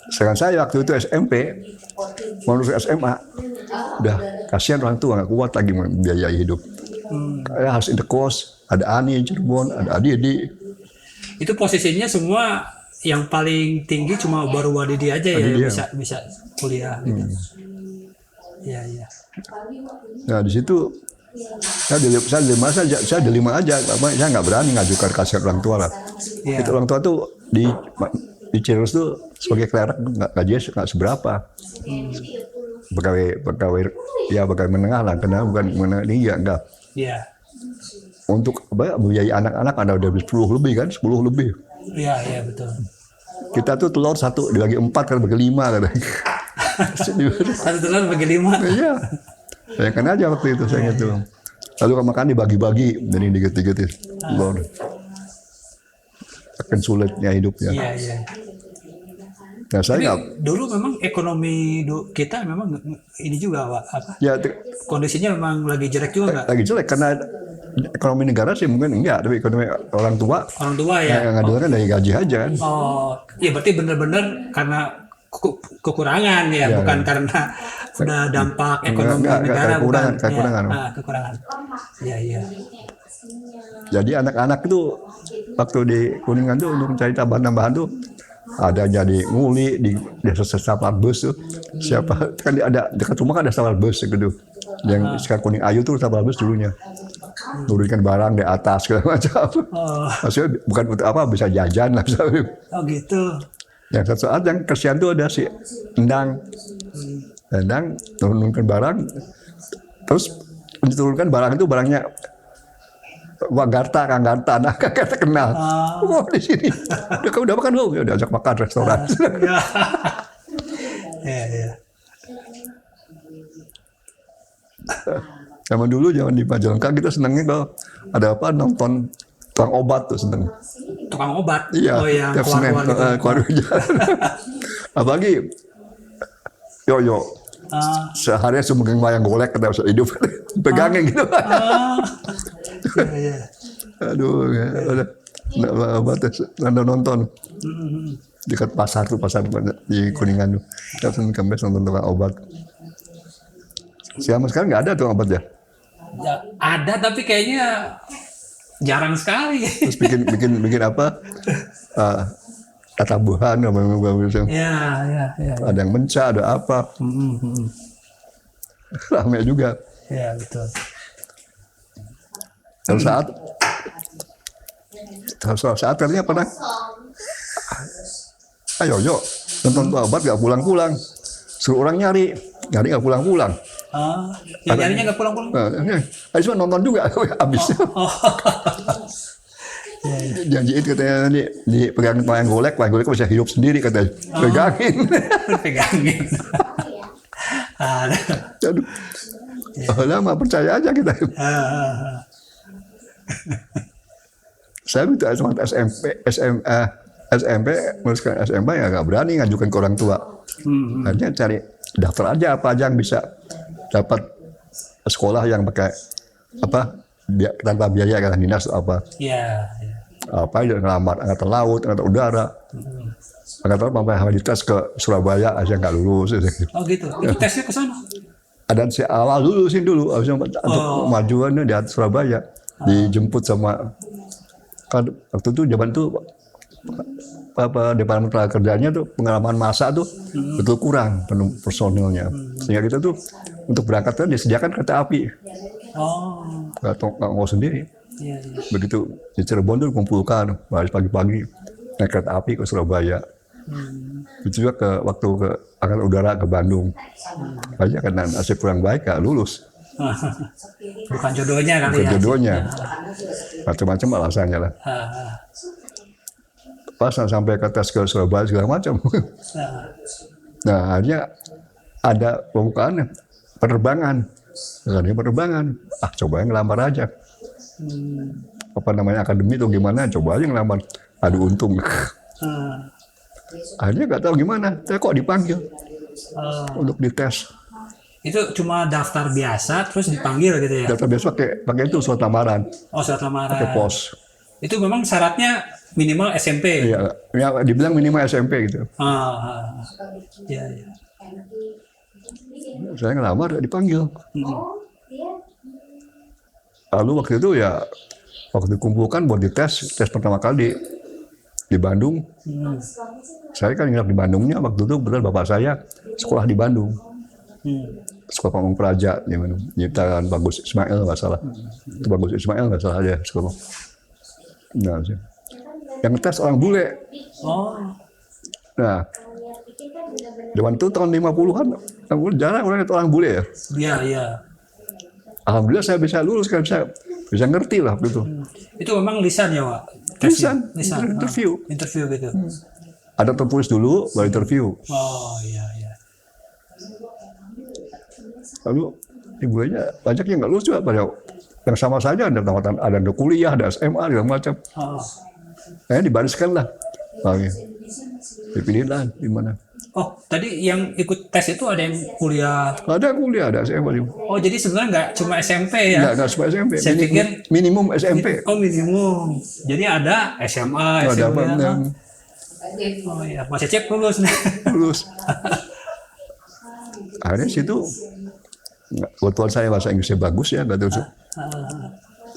Sedangkan saya waktu itu SMP, mau lulus SMA, udah kasihan orang tua nggak kuat lagi biaya hidup. Kayak harus indekos, ada Ani Cirebon, ada Adi. Itu posisinya semua yang paling tinggi cuma baru Wadidi aja ya yang bisa kuliah. Gitu. Iya. Nah di situ saya dilema aja, saya nggak berani ngajukan kasihan orang tua lah. Yeah. Itu orang tua tuh di Cirebon tuh sebagai clerk gajinya nggak seberapa. Pegawai menengah lah, karena bukan menengah tinggi ya enggak. Iya. Untuk biaya anak-anak ada udah 10 lebih kan, 10 lebih. Iya betul. Kita tuh telur satu dibagi 4 kan bagi 5 kan. Satu telur bagi 5. Iya. Saya kan aja waktu itu saya gitu. Lalu kalau makan dibagi-bagi, jadi dikit-dikit telur. Akan sulitnya hidupnya. Iya. Nah, saya dulu memang ekonomi kita memang ini juga apa? Ya, kondisinya memang lagi jelek juga nggak? Lagi jelek karena ekonomi negara sih mungkin enggak, tapi ekonomi orang tua ya. Yang ngadukan dari gaji aja kan. Oh, iya berarti benar-benar karena kekurangan ya, bukan karena udah dampak ekonomi negara kekurangan. Iya. Jadi anak-anak itu waktu di Kuningan tuh untuk mencari tambahan-tambahan tuh ada jadi nguli di desa sapar bus tuh. Siapa kan ada dekat rumah kan ada sapar bus gitu. Yang sekarang Kuning Ayu tuh sapar bus dulunya. Nurunin barang di atas segala macam. Maksudnya bukan untuk apa, bisa jajan lah misalnya. Oh gitu. Yang satu saat yang kesian tuh ada si Endang. Endang menurunkan barang, terus menurunkan barang itu barangnya Kang Garta, nah Kang Garta kenal. Di sini. Kamu udah makan belum? Ya udah ajak makan restoran. Iya. Zaman dulu zaman di Majalengka kita senangnya kalau ada apa nonton tukang obat tuh seneng. Tukang obat? Iya. Oh yang keluar apalagi Yoyo. Sehari semegang wayang golek kata usah hidup pegangin gitu. Iya. Aduh, udah batas nonton dekat pasar di Kuningan tuh. Kita seneng kembali nonton tukang obat. Siapa sekarang nggak ada tukang obat ya? Ya, ada tapi kayaknya jarang sekali. Terus bikin apa? Tatabuhan apa macam. Iya. Ada yang menca, ada apa? Ramai juga. Iya, betul. Suatu saat katanya pernah ayo nonton obat gak pulang-pulang, suruh orang nyari gak pulang-pulang. Nyarinya gak pulang-pulang? Cuma nonton juga habis. Janjiin katanya nanti dipegang wayang golek bisa hidup sendiri katanya. Pegangin. Aduh. Lama percaya aja kita. Saya minta SMP, meneruskan SMP ya nggak berani ngajukan ke orang tua. Hanya cari daftar aja apa aja yang bisa dapat sekolah yang pakai tanpa biaya kan dinas atau apa. Iya. Apa aja ngelamar angkatan laut, angkatan udara. Angkatan sampai dites ke Surabaya aja nggak lulus. Oh gitu. Itu tesnya ke sana. Ada si awal lulusin dulu untuk kemajuannya di Surabaya. Dijemput sama kan waktu itu zaman tuh departemen tenaga kerjanya tuh pengalaman masa tuh betul kurang personilnya, sehingga kita tuh untuk berangkat kan disediakan kereta api, nggak mau sendiri. Begitu di Cirebon tuh kumpulkan harus pagi-pagi naik kereta api ke Surabaya. Itu juga waktu ke angkatan udara ke Bandung, aja karena nasib kurang baik gak lulus. Bukan jodohnya kali ya. Bukan jodohnya. Macam-macam alasannya lah. Pas sampai ke tes ke Surabaya segala macam. Nah, akhirnya ada pembukaan penerbangan. Coba yang ngelamar aja. Apa namanya akademi atau gimana, coba aja ngelamar. Aduh untung. Akhirnya nggak tahu gimana, saya kok dipanggil untuk dites. Itu cuma daftar biasa terus dipanggil gitu ya? Daftar biasa pakai itu surat lamaran. Oh, surat lamaran. Pakai pos. Itu memang syaratnya minimal SMP. Iya, ya, dibilang minimal SMP gitu. Iya. Saya ngelamar dipanggil. Lalu waktu itu ya waktu dikumpulkan buat dites, tes pertama kali di Bandung. Saya kan nginap di Bandungnya waktu itu betul bapak saya sekolah di Bandung. Sekolah Pamong Praja di mana nyiptaan Bagus Ismail nggak salah. Itu Bagus Ismail nggak salah aja sekolah. Nah, yang tes orang bule. Nah, zaman itu tahun 50-an, jarang orang itu orang bule ya. Iya. Alhamdulillah saya bisa lulus kan, bisa ngerti lah gitu. Itu memang lisan ya, Pak? Lisan. Interview gitu. Ada tertulis dulu, baru interview. Iya. Lalu ibunya banyak yang nggak lulus juga, pada yang sama saja ada kuliah, ada SMA, segala macam. Nah, dibariskan lah. Dipilih lah di mana. Oh, tadi yang ikut tes itu ada yang kuliah? Ada kuliah, ada SMA. Oh, jadi sebenarnya nggak cuma SMP ya? Nggak cuma SMP. Saya pikir minimum SMP. Oh, minimum. Jadi ada SMA, ada SMP. Oh iya, Mas Cecep lulus. Lulus. Akhirnya situ, kebetulan saya bahasa Inggrisnya bagus ya, nggak tahu.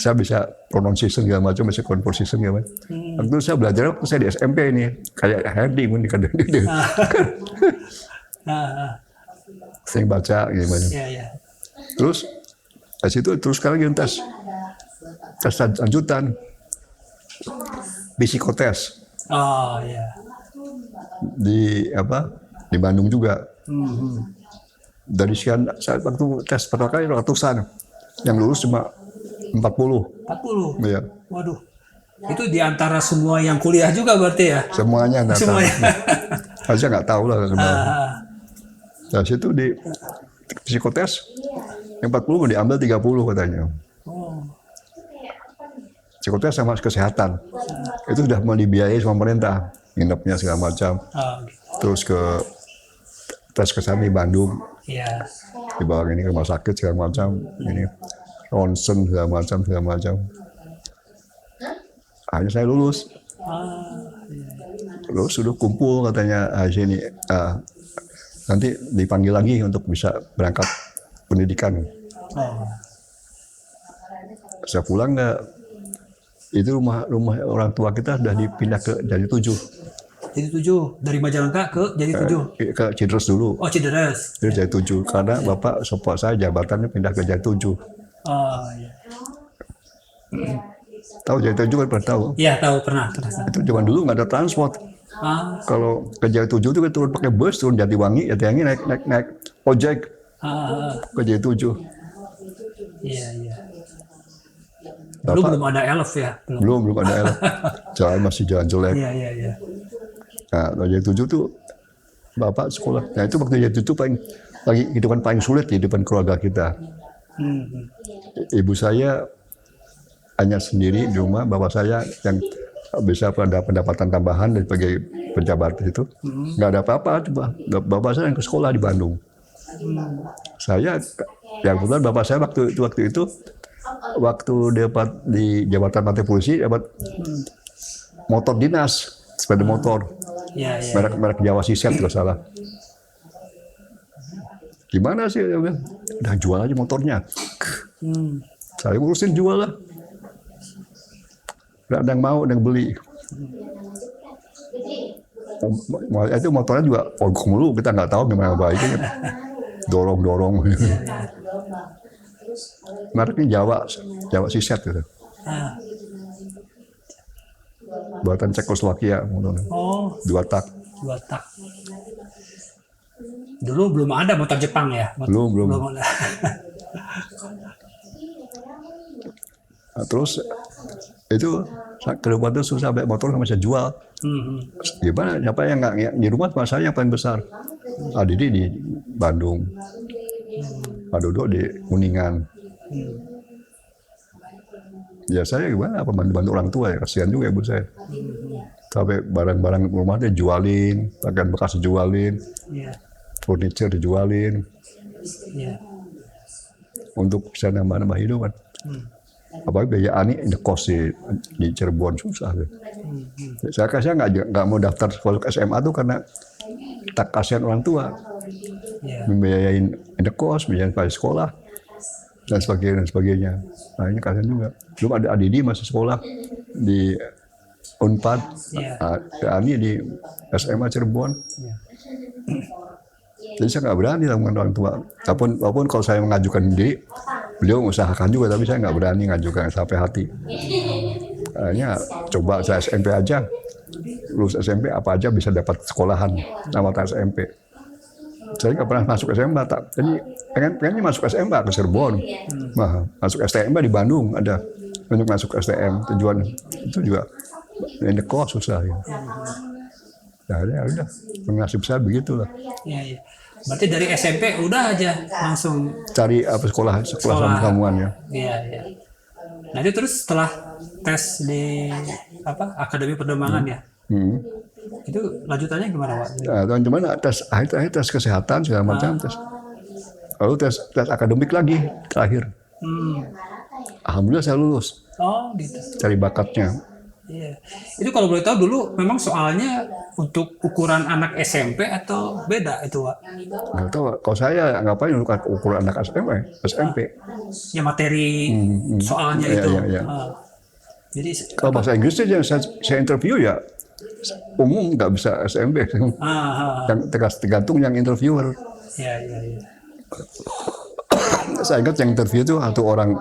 Saya bisa pronunciation segala macam, bisa conversation segala macam. Waktu saya belajar waktu saya di SMP ini, kayak heading ini kadang dia. Saya baca gimana. Terus dari situ teruskan lagi tes lanjutan, psikotes. Di Bandung juga. Dari sekian saat waktu tes pertama kali ratusan, yang lulus cuma 40. Iya. Waduh. Itu di antara semua yang kuliah juga berarti ya? Semuanya. Saya nggak tahu lah sebenarnya. Dari situ di psikotes yang 40 mau diambil 30 katanya. Psikotes sama kesehatan. Itu sudah mau dibiayai sama pemerintah. Nginepnya segala macam. Terus ke tes kesehatan di Bandung. Dibawa ini ke rumah sakit segala macam. Ini ronsen segala macam. Akhirnya saya lulus. Lulus sudah kumpul katanya sini. Nanti dipanggil lagi untuk bisa berangkat pendidikan. Saya pulang nggak. Itu rumah orang tua kita sudah dipindah ke Jati 7. Jati 7 dari Majalengka ke Jati 7. Ke Cideres dulu. Oh, Cideres. Dari Jati 7 karena bapak support saya jabatannya pindah ke Jati 7. Iya. Tahu Jati 7 kan pernah tahu? Iya, tahu pernah. Itu zaman dulu nggak ada transport. Kalau ke Jati 7 itu kan turun pakai bus, turun Jatiwangi naik ojek ke Jati 7. Iya. Belum ada elf ya? Belum ada elf. Jalan masih jalan jelek. Iya. Nah, Jati 7 tuh bapak sekolah. Nah itu waktu Jati 7 lagi kehidupan paling sulit di kehidupan keluarga kita. Ibu saya hanya sendiri di rumah, bapak saya yang bisa ada pendapatan tambahan dari sebagai pejabat itu, nggak ada apa-apa. Coba bapak saya yang ke sekolah di Bandung. Saya, yang kebetulan bapak saya waktu itu dapat di jabatan Pantai Polisi dapat motor dinas, sepeda motor, merek Jawa Siset kalau salah. Gimana sih? Udah jual aja motornya. Saya urusin jual lah. Nggak ada yang mau, ada yang beli. Itu motornya juga ogok mulu, kita nggak tahu gimana baiknya. Dorong. Mereknya Jawa Siset gitu. Buatan Cekoslovakia. Oh. 2 tak. Dulu belum ada motor Jepang ya? Belum. Ada. Nah, terus itu ke rumah tuh susah, sampai motor nggak bisa jual. Gimana? Siapa yang nggak di rumah? Cuma saya yang paling besar. Adik di Bandung, Pak Dodo di Kuningan. Ya saya gimana? Apa bantu orang tua ya? Kasihan juga ibu saya. Sampai barang-barang rumah dia jualin, pakaian bekas dijualin, furniture dijualin, untuk bisa nambah hidup kan. Apalagi biaya ani indekos di Cirebon susah. Saya nggak mau daftar sekolah ke SMA tuh karena tak kasihan orang tua, membiayain indekos, biayain sekolah dan sebagainya. Nah ini kasihan juga. Belum ada Adidi masih sekolah di Unpad, Ani di SMA Cirebon. Jadi saya nggak berani lakukan orang tua. Walaupun kalau saya mengajukan diri, beliau mengusahakan juga, tapi saya nggak berani ngajukan sampai hati. Akhirnya coba saya SMP aja, lulus SMP apa aja bisa dapat sekolahan nama SMP. Saya nggak pernah masuk SMA, jadi pengennya masuk SMA ke Cirebon, masuk STM di Bandung ada, untuk masuk STM tujuan itu juga ini kos susah ya. Ya udah, nasib saya begitulah. Iya. Berarti dari SMP udah aja langsung cari sekolah sambungan ya. Iya. Nah itu terus setelah tes di Akademi Penerbangan ya. Itu lanjutannya gimana Pak? Nah, teman-teman akhir tes kesehatan segala macam tes. Lalu tes akademik lagi terakhir. Alhamdulillah saya lulus. Oh gitu. Cari bakatnya. Iya. Itu kalau boleh tahu dulu memang soalnya untuk ukuran anak SMP atau beda itu Pak? Nggak tahu. Kalau saya ngapain ukuran anak SMP. Ya materi soalnya itu. Iya. Jadi kalau bahasa Inggrisnya yang saya interview ya umum, nggak bisa SMP. Yang tergantung yang interviewer. Iya. Saya ingat yang interview itu satu orang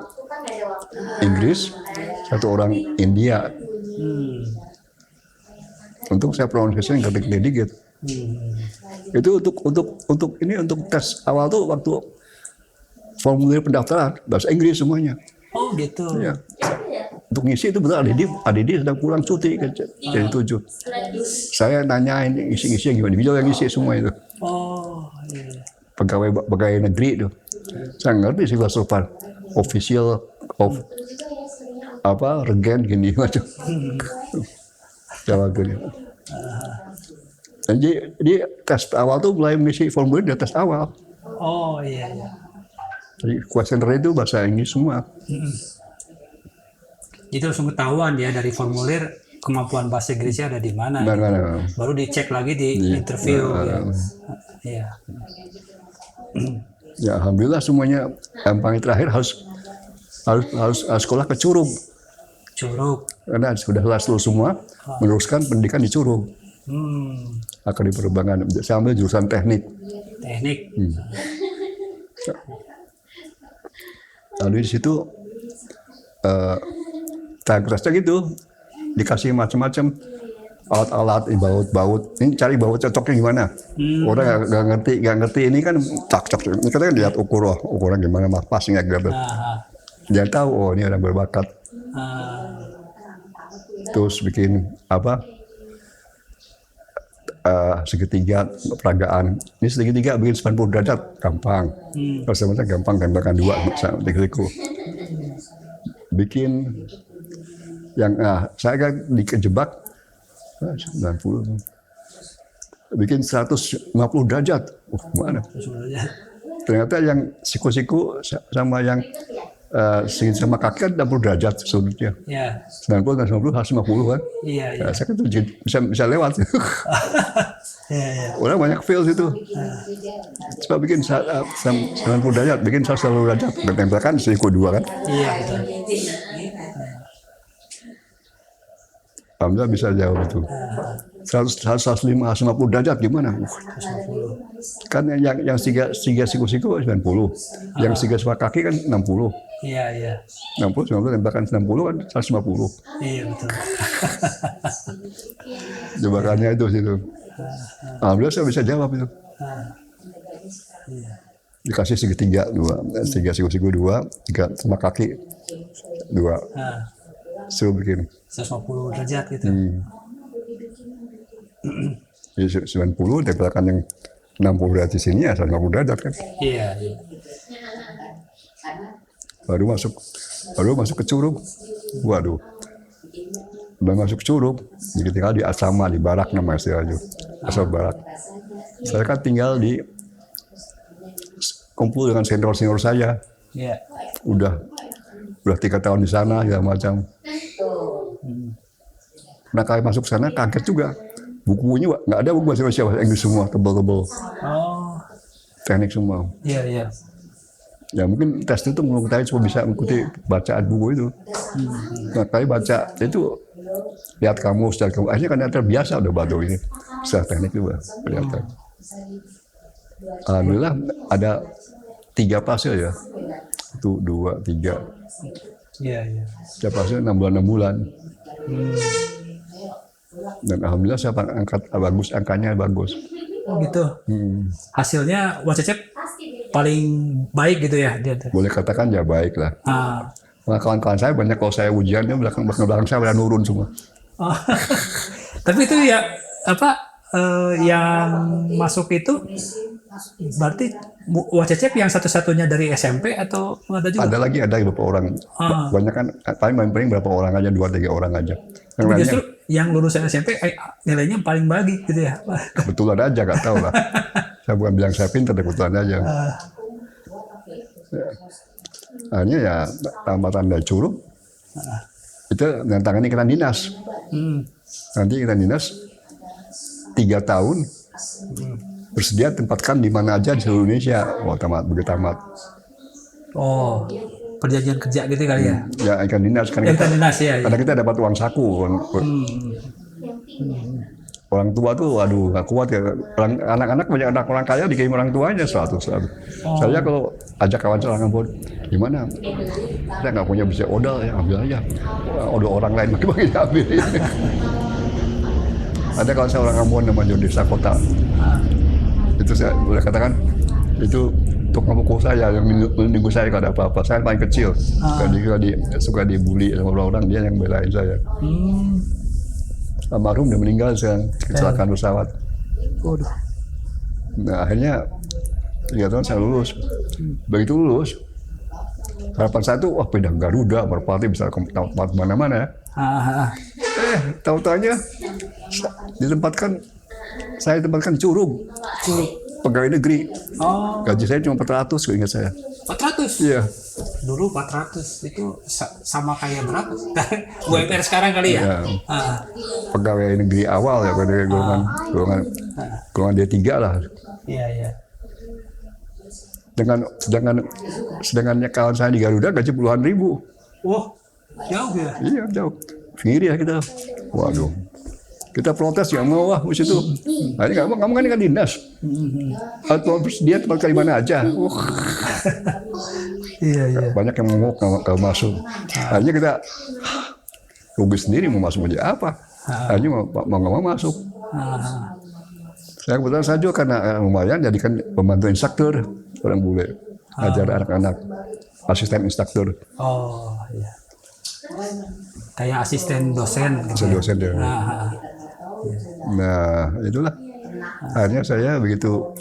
Inggris, satu orang India. Untuk saya pronunciation ngerti dikit. Itu untuk tes awal tuh waktu formulir pendaftaran bahasa Inggris semuanya. Oh gitu. Ya. Untuk ngisi itu benar Adidi sedang pulang cuti jadi 7. Saya nanyain isi-isi gimana, beliau yang ngisi semua itu. Oh iya. Pegawai negeri itu. Saya ngerti sih filsafat official of regen gini macam. Jawa gini. Jadi tes awal tuh mulai mengisi formulir di tes awal. Oh iya. Jadi kuesioner itu bahasa Inggris semua. Jadi langsung ketahuan ya dari formulir kemampuan bahasa Inggrisnya ada di mana. Baru dicek lagi di interview. Iya. Ya alhamdulillah semuanya. Yang paling terakhir harus sekolah ke Curug. Karena sudah lulus semua, meneruskan pendidikan di Curug. Akademi Penerbangan. Saya ambil jurusan teknik. Lalu di situ kerasnya gitu, dikasih macam-macam alat-alat, baut. Ini cari baut cocoknya gimana? Orang nggak ngerti ini kan cocok. Ini kita kan lihat ukuran gimana, pasnya gitu. Dia tahu, ini orang berbakat. Terus bikin segitiga peragaan. Ini segitiga bikin 90 derajat gampang. Kalau sama gampang tembakan 2 sama siku. Bikin yang saya kan dikejebak 90. Bikin 150 derajat. Mana? Ternyata yang siku-siku sama yang segini sama kaki kan 60 derajat sudutnya. Ya. 90 dan 90 harus 50 kan. Iya, iya. Ya, saya kan bisa lewat. Iya, iya. Orang banyak fail situ. Coba bikin 90 derajat, bikin 110 derajat. Bertembakan siku 2 kan. Iya, betul. Alhamdulillah bisa jauh itu. 105, 150 derajat gimana? Kan yang tiga siku-siku 90. Yang tiga sama kaki kan 60. Iya, iya. 60, 90, tembakan 60 kan 150. Iya, betul. Jebakannya itu situ. Alhamdulillah saya bisa jawab itu. Dikasih segitiga 2, tiga siku-siku 2, tiga sama kaki 2. Suruh bikin 150 derajat gitu. Jadi 90, tembakan yang 60 derajat di sini ya 150 derajat kan. Iya, iya. Baru masuk ke Curug. Waduh. Udah masuk Curug, jadi tinggal di asrama, di barak namanya istilahnya. Asal barak. Saya kan tinggal di kumpul dengan senior-senior saya. Iya. Udah 3 tahun di sana, segala macam. Nah kali masuk sana kaget juga. Bukunya nggak ada buku bahasa Indonesia, bahasa Inggris semua, tebal-tebal. Oh. Teknik semua. Iya, iya. Ya mungkin tes itu menurut saya cuma bisa mengikuti bacaan buku itu. Nah kali baca itu lihat kamus dan kamu akhirnya kan terbiasa udah bado ini. Setelah teknik juga kelihatan. Alhamdulillah ada 3 fase ya. 1, 2, 3. Iya, iya. Setiap fase 6 bulan. Dan alhamdulillah saya bagus, angkanya bagus. Oh gitu. Hasilnya Wang Cecep paling baik gitu ya dia. Boleh katakan ya baik lah. Nah, kawan-kawan saya banyak kalau saya ujian dia belakang saya udah nurun semua. Oh. Tapi itu ya apa yang masuk itu berarti Wang Cecep yang satu-satunya dari SMP atau ada juga? Ada beberapa orang. Banyak kan paling berapa orang aja, 2-3 orang aja. Yang lainnya, justru yang lulusan SMP nilainya paling bagus gitu ya. Kebetulan aja, nggak tahu lah. Saya bukan bilang saya pintar, kebetulan aja. Akhirnya ya tamatan dari Curug itu tangani ikatan dinas. Nanti ikatan dinas 3 tahun bersedia tempatkan di mana aja di seluruh Indonesia. Wah, begitu tamat. Oh, perjanjian kerja gitu kali ya? Ya ikatan dinas kan. Ikatan dinas ya. Karena kita dapat uang saku. Orang tua tuh, waduh, nggak kuat ya. Anak-anak banyak anak orang kaya dikirim orang tuanya 100. Saya kalau ajak kawan saya orang gimana? Saya nggak punya bisa odal ya, ambil aja. Odal orang lain bagi-bagi diambil. Ada kawan saya orang Ambon namanya desa kota. Itu saya boleh katakan itu untuk ngomong saya yang menunggu saya kalau ada apa-apa. Saya paling kecil. Jadi suka dibully sama orang-orang, dia yang belain saya. Almarhum udah meninggal sekarang kecelakaan pesawat. Waduh. Nah akhirnya 3 tahun saya lulus. Begitu lulus, harapan saya tuh wah pindah Garuda, Merpati bisa ke tempat mana-mana ya. Tahu-taunya saya ditempatkan Curug. Pegawai negeri. Gaji saya cuma 400, kok ingat saya. 400? Iya. Dulu 400 itu sama kayak berapa? UMR sekarang kali ya? Pegawai negeri awal ya, pada golongan D3 lah. Iya, iya. Sedangkan kawan saya di Garuda gaji puluhan ribu. Wah, jauh ya? Iya, jauh. Ngiri ya kita. Waduh. Kita protes ya mau wah situ. Nah, ini kamu kan ini kan dinas. Atau dia tempat di mana aja. Iya, iya. Banyak yang mau nggak masuk. Akhirnya kita rugi sendiri mau masuk aja apa. Akhirnya mau nggak mau masuk. Saya kebetulan saya juga karena lumayan jadikan pembantu instruktur orang bule. Ajar anak-anak. Asisten instruktur. Oh, iya. Kayak asisten dosen gitu. Dosen ya. Nah, itulah. Akhirnya saya begitu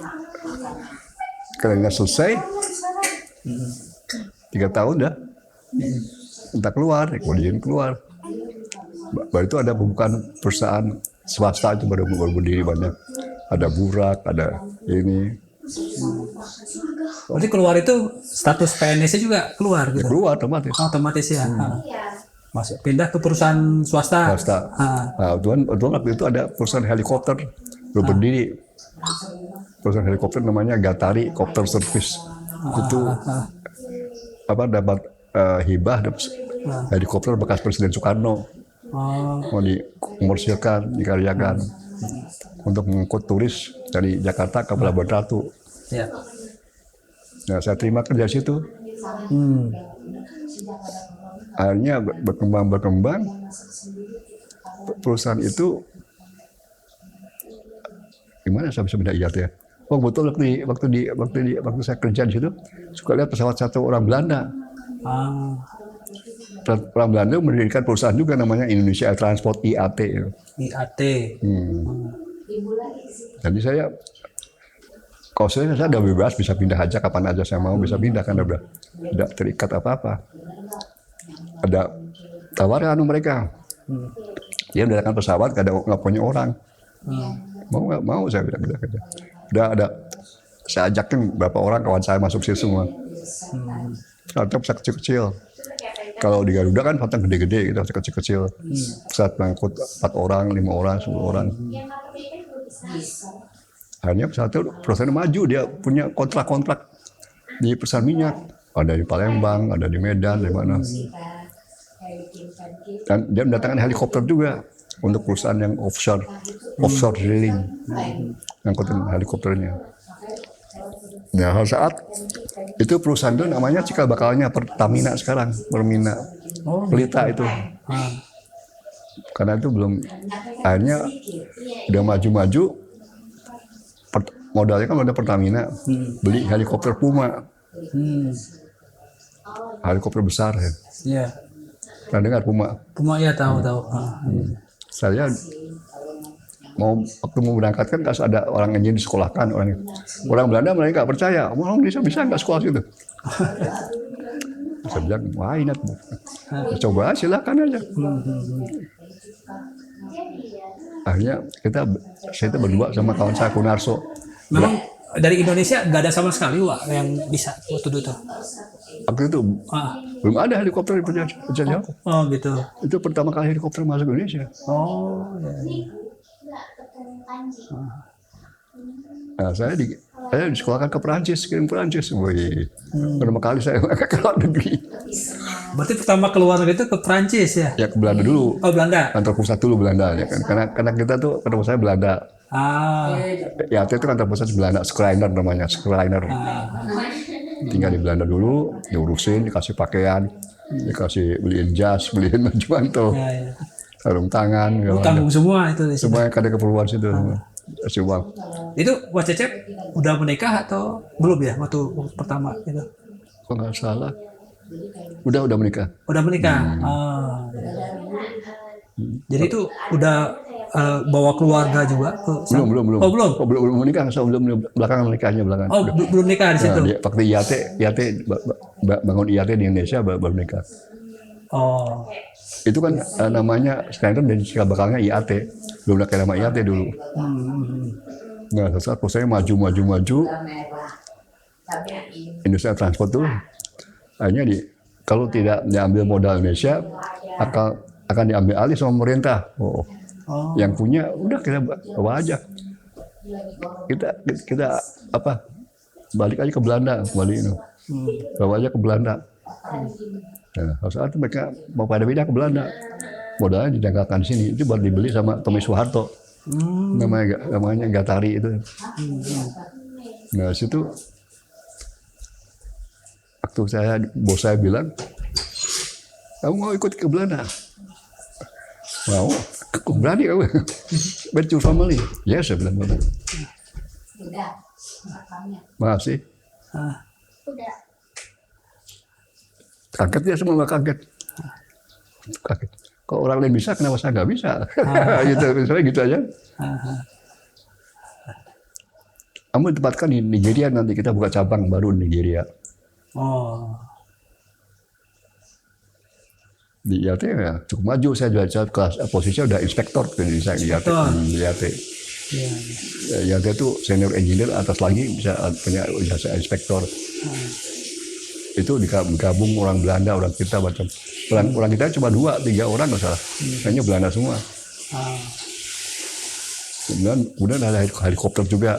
kerjanya selesai, 3 tahun dah, entah keluar, kemudian keluar. Baru itu ada pembukaan perusahaan swasta itu baru berdiri banyak. Ada Burak, ada ini. Berarti keluar itu status PNS-nya juga keluar Ya, gitu? keluar otomatis. Otomatis ya. Masuk pindah ke perusahaan swasta. Swasta. Ah. Nah, kebetulan waktu itu ada perusahaan helikopter baru berdiri. Perusahaan helikopter namanya Gatari Copter Service. Itu dapat hibah dapat helikopter bekas Presiden Soekarno. Mau dikomersilkan, dikaryakan untuk mengangkut turis dari Jakarta ke Pelabuhan Ratu. Ya. Nah, saya terima kerja situ. Akhirnya berkembang. Perusahaan itu gimana saya bisa pindah IAT ya? Oh betul waktu saya kerja di situ suka lihat pesawat satu orang Belanda. Orang Belanda mendirikan perusahaan juga namanya Indonesia Air Transport IAT. IAT. Jadi kalau saya udah bebas bisa pindah aja kapan aja saya mau bisa pindah kan udah tidak terikat apa-apa. Ada tawaran mereka. Dia mendatangkan pesawat nggak punya orang. Nggak mau saya pindah kerja. Udah ada saya ajakin beberapa orang kawan saya masuk sini semua. Startup bisa kecil-kecil. Kalau di Garuda kan pesawat gede-gede gitu, kecil-kecil. Pesawat mengangkut 4 orang, 5 orang, 10 orang. Akhirnya perusahaan maju, dia punya kontrak-kontrak di perusahaan minyak. Ada di Palembang, ada di Medan, di mana. Dan dia mendatangkan helikopter juga untuk perusahaan yang offshore drilling, ngangkutin helikopternya. Nah, saat itu perusahaan itu namanya cikal bakalnya Pertamina sekarang, Pelita itu. Karena itu belum, akhirnya udah maju-maju, modalnya kan udah Pertamina, beli helikopter Puma, helikopter besar ya. Iya. Pernah dengar Puma? Puma ya tahu. Saya waktu mau berangkat kan ada orang yang disekolahkan orang Belanda mereka nggak percaya, orang bisa nggak sekolah situ. Saya bilang wah ini coba silakan aja. Akhirnya saya itu berdua sama kawan saya Kunarso. Memang dari Indonesia nggak ada sama sekali Wak yang bisa waktu itu. Waktu itu belum ada helikopter di perjalanan. Oh gitu. Itu pertama kali helikopter masuk Indonesia. Oh. Ya. Nah, saya disekolahkan ke Perancis, kirim Perancis. Pertama kali saya ke luar negeri. Berarti pertama keluar itu ke Perancis ya? Ya ke Belanda dulu. Oh Belanda. Kantor pusat dulu Belanda ya kan. Karena kita tuh kantor pusatnya Belanda. Ya itu kantor pusat Belanda, Schreiner namanya, Schreiner. Tinggal di Belanda dulu, diurusin, dikasih pakaian, dikasih beliin jas, beliin baju mantel, sarung tangan. Tanggung semua itu. Semua yang ada keperluan situ. Kasih uang. Itu Wak Cecep udah menikah atau belum ya waktu pertama itu? Kalau nggak salah, udah menikah. Udah menikah. Jadi itu udah bawa keluarga juga? Belum. Oh belum? Belum menikah, belum belakangan menikahnya belakangan. Oh belum nikah di situ? Nah, waktu IAT bangun IAT di Indonesia baru menikah. Oh. Itu kan namanya Schneider dan cikal bakalnya IAT, belum pakai nama IAT dulu. Nah, saat perusahaan maju, Indonesia Transport tuh akhirnya kalau tidak diambil modal Indonesia akan diambil alih sama pemerintah. Yang punya udah kita bawa aja. Kita balik aja ke Belanda, bawa aja ke Belanda. Nah, saat itu mereka mau pada pindah ke Belanda, modalnya didagangkan di sini. Itu baru dibeli sama Tommy Soeharto, namanya Gatari itu. Nah situ waktu bos saya bilang, kamu mau ikut ke Belanda? Mau? Berani kamu? Venture family? Ya saya bilang. Masih. Udah. Kaget dia semua kaget. Kalau orang lain bisa, kenapa saya nggak bisa? Gitu, misalnya gitu aja. Kamu ditempatkan di Nigeria, nanti kita buka cabang baru di Nigeria. Oh. Di IAT ya cukup maju, saya juga kelas posisinya udah inspektor di IAT. Di IAT. Iya. IAT itu senior engineer, atas lagi bisa punya jasa inspektor. Itu digabung orang Belanda, orang kita macam. Orang kita cuma 2-3 orang nggak salah. Kayaknya Belanda semua. Kemudian ada helikopter juga.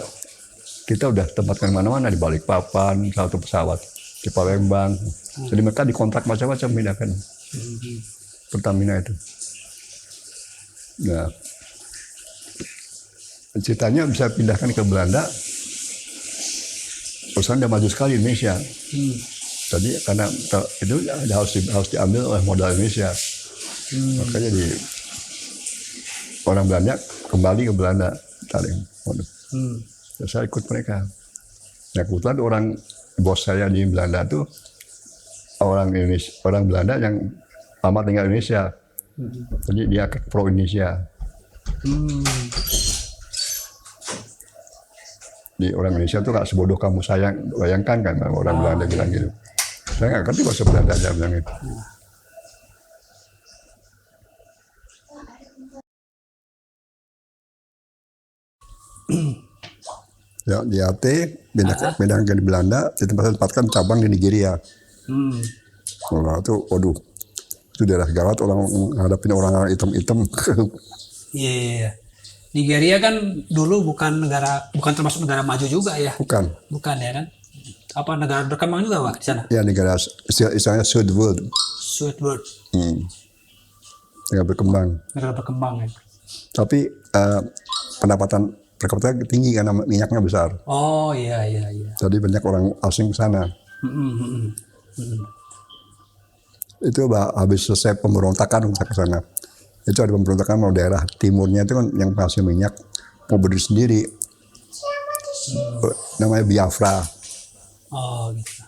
Kita udah tempatkan mana-mana, di Balikpapan, satu pesawat di Palembang. Jadi mereka dikontrak macam-macam pindahkan. Pertamina itu. Nah, ceritanya bisa pindahkan ke Belanda. Perusahaan udah maju sekali Indonesia. Jadi karena itu harus diambil oleh modal Indonesia. Makanya orang Belanda kembali ke Belanda. Saya ikut mereka. Nah, kebetulan orang bos saya di Belanda tuh orang Belanda yang lama tinggal di Indonesia. Jadi dia pro Indonesia. Di orang Indonesia tuh nggak sebodoh kamu bayangkan kan, orang Belanda bilang gitu. Saya nggak ngerti bahasa Belanda aja bilang itu. Ya, di AT pindah ke Belanda, ditempatkan cabang di Nigeria. Nah, waduh, itu daerah gawat, orang ngadapin orang hitam-hitam. Iya. Nigeria kan dulu bukan termasuk negara maju juga ya. Bukan ya kan? Apa negara berkembang juga Pak di sana? Ya, negara istilahnya third world. Third world. Negara berkembang. Negara berkembang ya. Tapi pendapatan per kapita tinggi karena minyaknya besar. Oh iya. Jadi banyak orang asing ke sana. Itu habis selesai pemberontakan ke sana. Itu ada pemberontakan mau daerah timurnya itu kan yang penghasil minyak mau berdiri sendiri. Namanya Biafra. Oh gitu.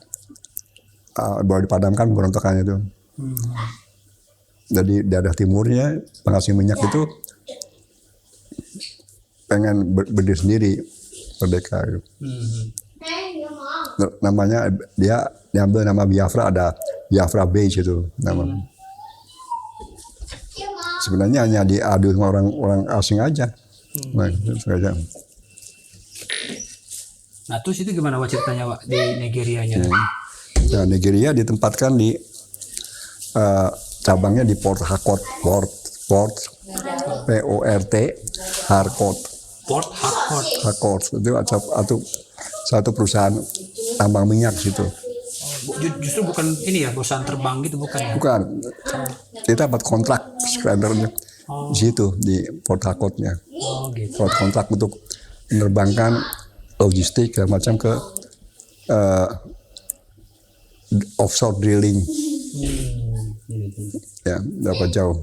Baru dipadamkan pemberontakannya itu. Jadi daerah timurnya penghasil minyak itu pengen berdiri sendiri, merdeka. Namanya dia diambil nama Biafra, ada Biafra Base itu nama. Sebenarnya hanya diadu sama orang asing aja. Nah terus itu gimana Wak ceritanya Wak di Nigerianya? Nah, Nigeria ditempatkan di cabangnya di Port Harcourt, Port Harcourt. Port Harcourt itu satu perusahaan tambang minyak situ. Justru bukan ini ya perusahaan terbang gitu bukan ya? Bukan. Kita dapat kontrak skrandernya di situ di Port Harcourt-nya. Gitu. Kontrak untuk menerbangkan logistik macam ke offshore drilling. Ya, berapa jauh.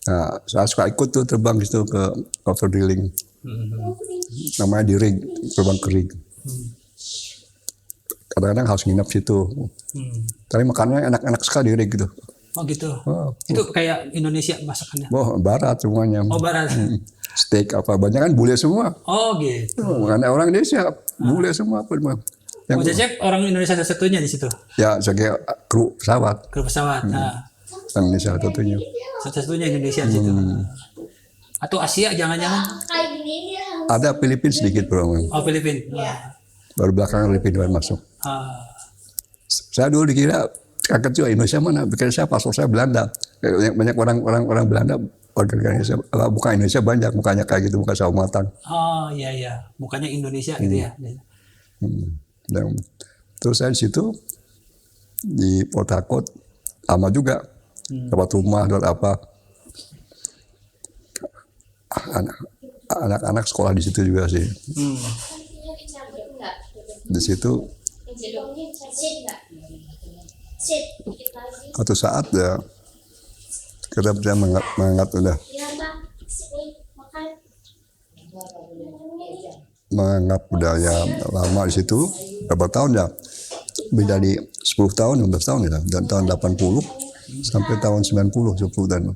Nah, saya suka ikut tuh terbang gitu ke offshore drilling. Namanya di rig, terbang ke rig. Kadang-kadang harus nginep situ. Tapi makannya enak-enak sekali di rig gitu. Oh gitu. Itu kayak Indonesia masakannya. Barat semuanya. Oh barat. Steak apa banyak kan bule semua. Oh gitu. Karena orang Indonesia bule semua apa. Yang Cecep orang Indonesia satu-satunya di situ. Ya sebagai kru pesawat. Kru pesawat. Orang Indonesia satu-satunya. Satu-satunya Indonesia di situ. Atau Asia jangan-jangan? Ada Filipina sedikit bro. Oh Filipina. Baru belakangan Filipina masuk. Saya dulu dikira kaget juga Indonesia mana? Pikir saya paspor saya Belanda. Banyak orang Belanda warga negara Indonesia. Bukan Indonesia banyak mukanya kayak gitu, muka sawo matang. Oh iya. Mukanya Indonesia gitu ya. Dan terus saya di situ di Port Harcourt lama juga. Dapat rumah, dapat apa. Anak-anak sekolah di situ juga sih. Di situ suatu saat ya kita bisa menganggap udah ya lama di situ berapa tahun ya, beda di 10 tahun 15 tahun ya, dan tahun 80 sampai tahun 90 10 tahun.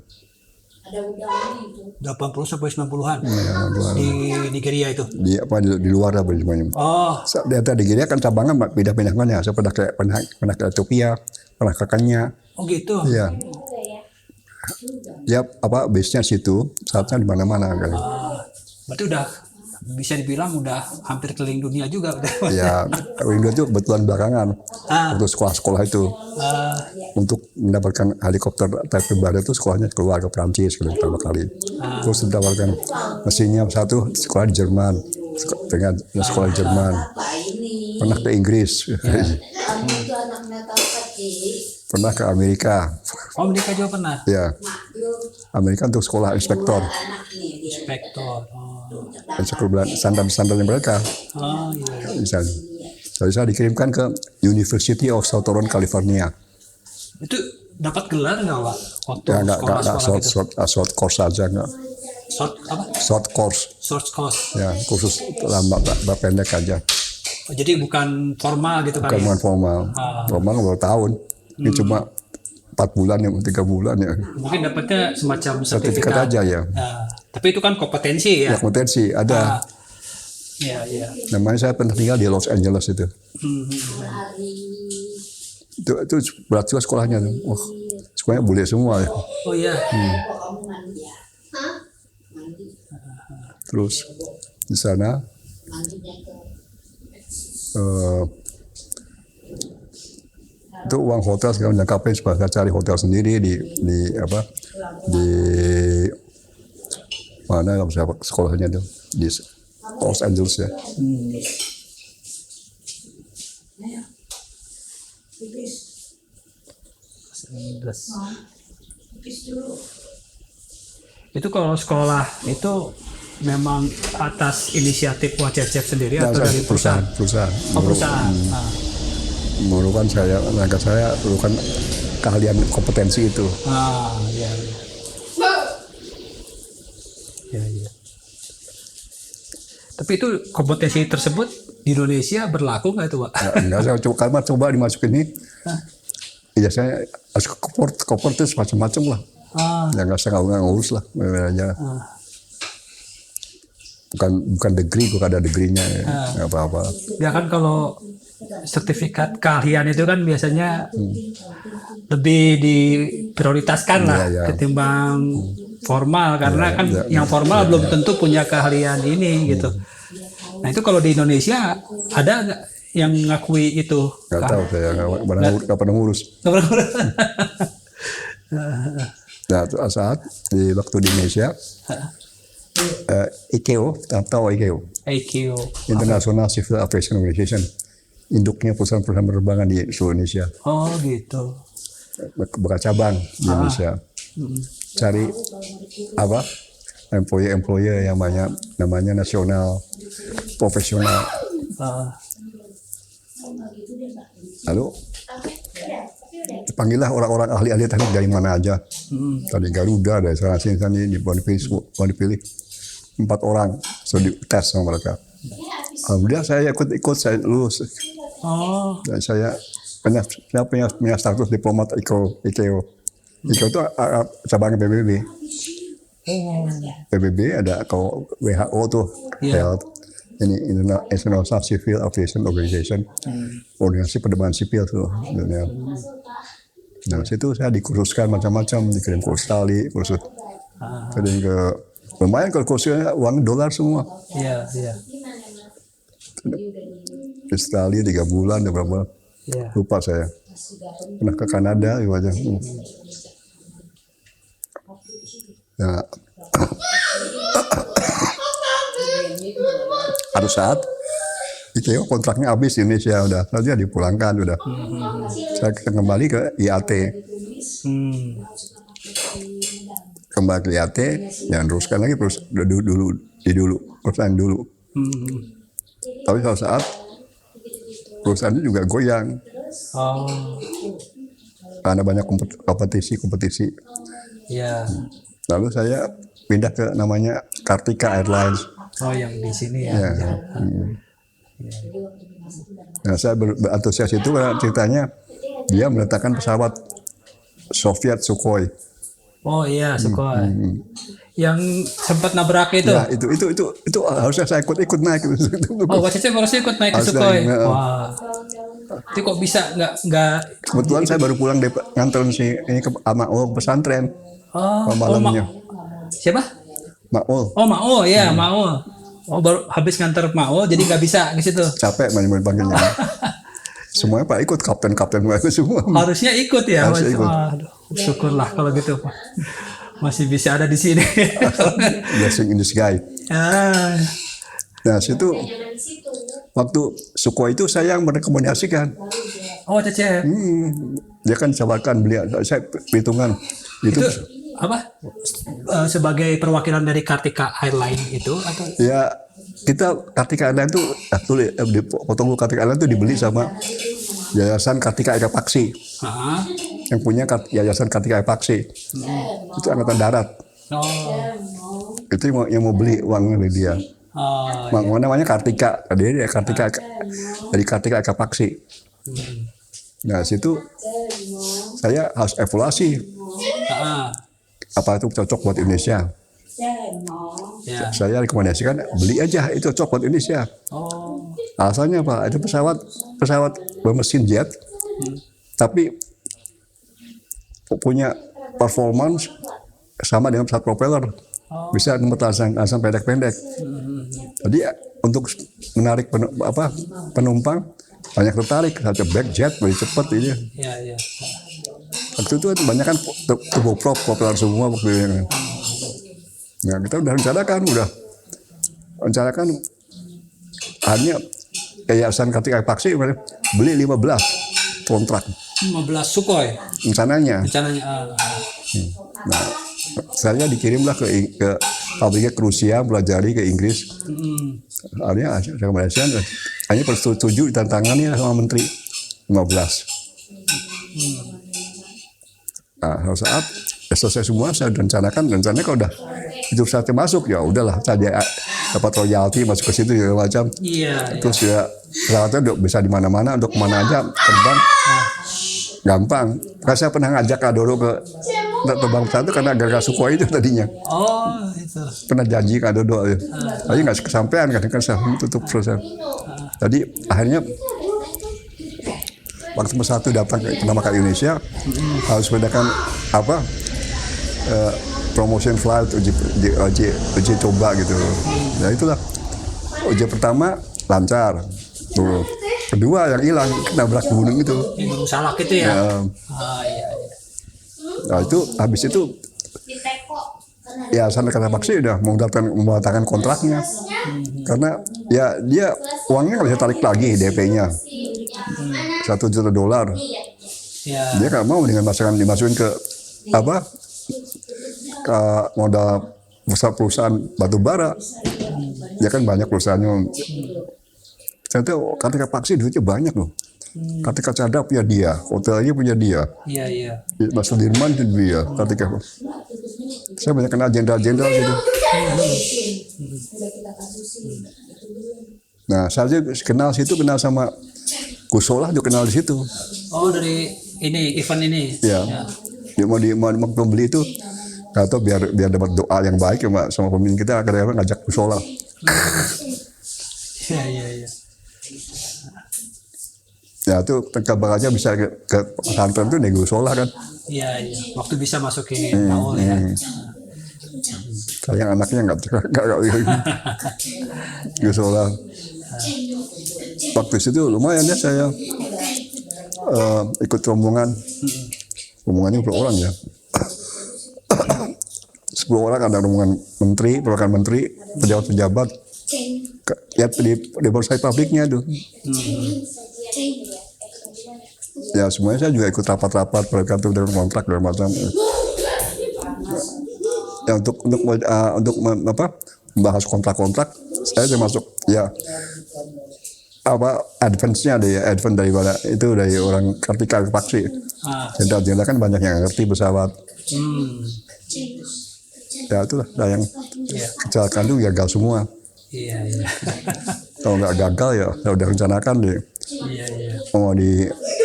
Ada udang itu. 80 sampai 90-an Ya, di Nigeria itu. di luar apa semuanya. Oh, Di Nigeria kan cabangnya pindah-pindah mana? Saya pernah ke Ethiopia, pernah ke Kenya. oh gitu. Iya. Ya apa base-nya situ, saatnya di mana-mana kan. Berarti udah bisa dibilang udah hampir keliling dunia juga. Ya, Windows itu kebetulan belakangan Ah. waktu sekolah-sekolah itu untuk mendapatkan helikopter type baru itu sekolahnya keluar ke Prancis pertama kali. Terus mendapatkan mesinnya satu sekolah di Jerman, dengan sekolah di Jerman. Pernah ke Inggris, Kamu itu anaknya tahu kecil. pernah ke Amerika. Oh, mereka juga pernah. Ya, Amerika untuk sekolah inspektor, Anak nih dia. Inspektor. Oh, sekolah standar-standarnya mereka. oh iya. Misalnya. Jadi saya dikirimkan ke University of Southern California. Itu dapat gelar nggak, Pak? Waktu Ya nggak sekolah-sekolah gitu. short course aja nggak. Short apa? Short course, Short course. ya kursus lama pendek aja. Oh, jadi bukan formal gitu kali ya? Bukan formal. Formal baru tahun. Ini cuma 4 bulan ya, 3 bulan ya. Mungkin dapatnya semacam Sertifikat sertifikat. aja ya. Nah, tapi itu kan kompetensi ya. Ya kompetensi ada. Iya, iya. Namanya saya pernah tinggal di Los Angeles itu. Itu berat juga sekolahnya. Wah, sekolahnya bule semua ya. Oh iya. Kamu mandi ya? Hah? Mandi. Terus di sana Mandinya ke itu uang hotel sekarang nyangkapin supaya saya cari hotel sendiri di mana siapa sekolahnya tuh di Los Angeles ya. Itu kalau sekolah itu memang atas inisiatif Wah Cecep sendiri Nah, atau saya dari perusahaan? perusahaan. Oh, perusahaan. Memerlukan saya, langkah saya memerlukan keahlian kompetensi itu. Iya, iya. Iya, iya. Tapi itu kompetensi tersebut di Indonesia berlaku nggak itu, Pak? Ya, enggak, saya coba dimasukin ini. Iya saya harus koper itu macam-macam lah. Ya nggak saya nggak ngurus lah, aja. Bukan degree, bukan ada degree-nya, ya. Nggak apa-apa. Ya kan kalau sertifikat keahlian itu kan biasanya lebih diprioritaskan lah Iya, iya. ketimbang formal karena kan yang formal belum tentu punya keahlian ini gitu. Nah itu kalau di Indonesia ada nggak yang ngakui itu? Nggak tahu saya nggak pernah ngurus. Nggak pernah. Nah saat di waktu di Indonesia, ICAO, tahu ICAO, IQ. International Civil Aviation Organization, induknya perusahaan-perusahaan penerbangan di seluruh Indonesia, Oh gitu. buka cabang di Indonesia, cari apa employer yang banyak, namanya nasional, profesional. Lalu panggillah orang-orang ahli-ahli teknik dari mana aja. Dari Garuda, dari sana sini dipilih 4 orang, so dites sama mereka. Alhamdulillah saya ikut saya lulus. Oh, Dan saya punya status diplomat ICAO. ICAO itu cabangnya PBB. PBB ada kalau WHO tuh, Health, ini International Civil Aviation Organization, organisasi penerbangan sipil tuh. Nah situ saya dikursuskan macam-macam, dikirim ke Australia, kursus, kirim ke lumayan kalau kursusnya uang dolar semua. iya, iya. Australia 3 bulan, berapa? Iya. Lupa saya. Pernah ke Kanada, gitu aja. Ya. Ada saat ICAO kontraknya habis di Indonesia udah, saja dipulangkan udah. Saya kembali ke IAT, kembali ke IAT, jangan teruskan lagi terus dulu perusahaan dulu. Tapi suatu saat perusahaan itu juga goyang Oh, karena banyak kompetisi. iya. Lalu saya pindah ke namanya Kartika Airlines. Oh, yang di sini ya. Ya. Nah, saya berantusias itu karena ceritanya dia meletakkan pesawat Soviet Sukhoi. Oh iya, Sukhoi. Yang sempat nabrak itu. Ya itu harusnya saya ikut naik. Oh, Pak Cecep harusnya ikut naik ke Harusnya, Sukhoi. ya. Wah. Itu kok bisa nggak? Kebetulan saya baru pulang nganterin ini ke Maul pesantren. Oh, Malamnya. Siapa? Maul. Oh, Mao ya, Mao. Oh, baru habis nganter Mao, jadi nggak bisa ke situ. Capek main panggilnya. Semuanya Pak ikut, kapten mereka semua. Harusnya ikut ya. Harusnya ikut. Aduh, syukurlah kalau gitu, Pak. Masih bisa ada di sini. Blessing in the sky. Ah, Nah situ waktu Sukhoi itu saya yang merekomendasikan. oh, Cecep. Dia kan tawarkan beli, saya perhitungan itu. Itu apa? Sebagai perwakilan dari Kartika Airline itu atau? Ya kita Kartika Airline itu potong Kartika Airline itu dibeli sama Yayasan Kartika Eka Paksi. Ah. Yang punya Yayasan Kartika Eka Paksi. Itu Angkatan Darat. Oh. Itu yang mau beli uangnya dari dia. Oh, Namanya Kartika. Dia Kartika dari Kartika Eka Paksi. Nah situ saya harus evaluasi ah. apa itu cocok buat Indonesia. Ya. Saya rekomendasikan beli aja itu cocok buat Indonesia. Oh. Alasannya Pak, itu pesawat bermesin jet, tapi punya performance sama dengan pesawat propeller, bisa menerbang pendek-pendek. Jadi untuk menarik penumpang banyak tertarik, satu back jet lebih cepat ini. Ya. Waktu itu banyak kan turboprop propeller semua waktu itu. Nah kita udah rencanakan hanya Yayasan Kartika Paksi beli 15 kontrak 15 Sukhoi rencananya. Nah, saya dikirimlah ke pabriknya ke Rusia, pelajari ke Inggris. Akhirnya rekomendasian hanya persetuju ditandatangani sama menteri 15. Nah, saat selesai semua saya rencananya kalau udah itu saatnya masuk ya udahlah saja dapat royalti masuk ke situ segala macam. Iya. Terus ya pesawatnya udah bisa di mana-mana, untuk kemana aja terbang gampang. Karena saya pernah ngajak Kak Doro ke terbang pesawat karena gara-gara Sukhoi itu tadinya. Oh, itu. Pernah janji Kak Dodo ya. Tapi nggak kesampaian kan saya tutup proses. Jadi akhirnya waktu pesawat itu datang pertama kali Indonesia harus bedakan promotion flight, uji coba gitu. Nah itulah uji pertama lancar. Tuh. Kedua yang hilang nabrak gunung itu. Yang Gunung Salak itu ya. Iya. Nah itu habis itu ya sampai kata Paksi udah membatalkan kontraknya karena ya dia uangnya nggak bisa tarik lagi DP-nya $1 juta. Ya. Dia nggak mau dengan dimasukin ke ke modal besar perusahaan batu bara. Dia kan banyak perusahaannya. Ternyata Kartika Paksi duitnya banyak loh. Kartika Chandra punya dia, hotelnya punya dia. Iya. Mas Sudirman itu dia, Kartika. Saya banyak kenal jenderal-jenderal gitu. Nah, saya kenal sama Gusola juga kenal di situ. Oh, dari ini event ini. Ya. Dia mau beli itu, atau biar dapat doa yang baik sama pemimpin kita, kadang-kadang ngajak Gusola. Iya. Ya itu kabar aja bisa ke pesantren itu nih Gusola kan. Iya. Waktu bisa masukin Maul ya. Sayang anaknya nggak Gusola. Waktu itu lumayan ya saya ikut rombongan. Rombongannya berapa orang ya? 10 orang, ada rombongan menteri, perwakilan menteri, pejabat-pejabat. Ya di Borsai pabriknya tuh. Ya semuanya saya juga ikut rapat-rapat mereka tuh dengan kontrak dan macam. Ya untuk membahas kontrak-kontrak saya termasuk ya advance-nya ada ya, advance daripada itu dari orang Kartika Paksi. Jenderal kan banyak yang ngerti pesawat. Ya itulah yang kecelakaan itu gagal semua. Iya. Kalau nggak gagal ya udah rencanakan deh. Iya. Mau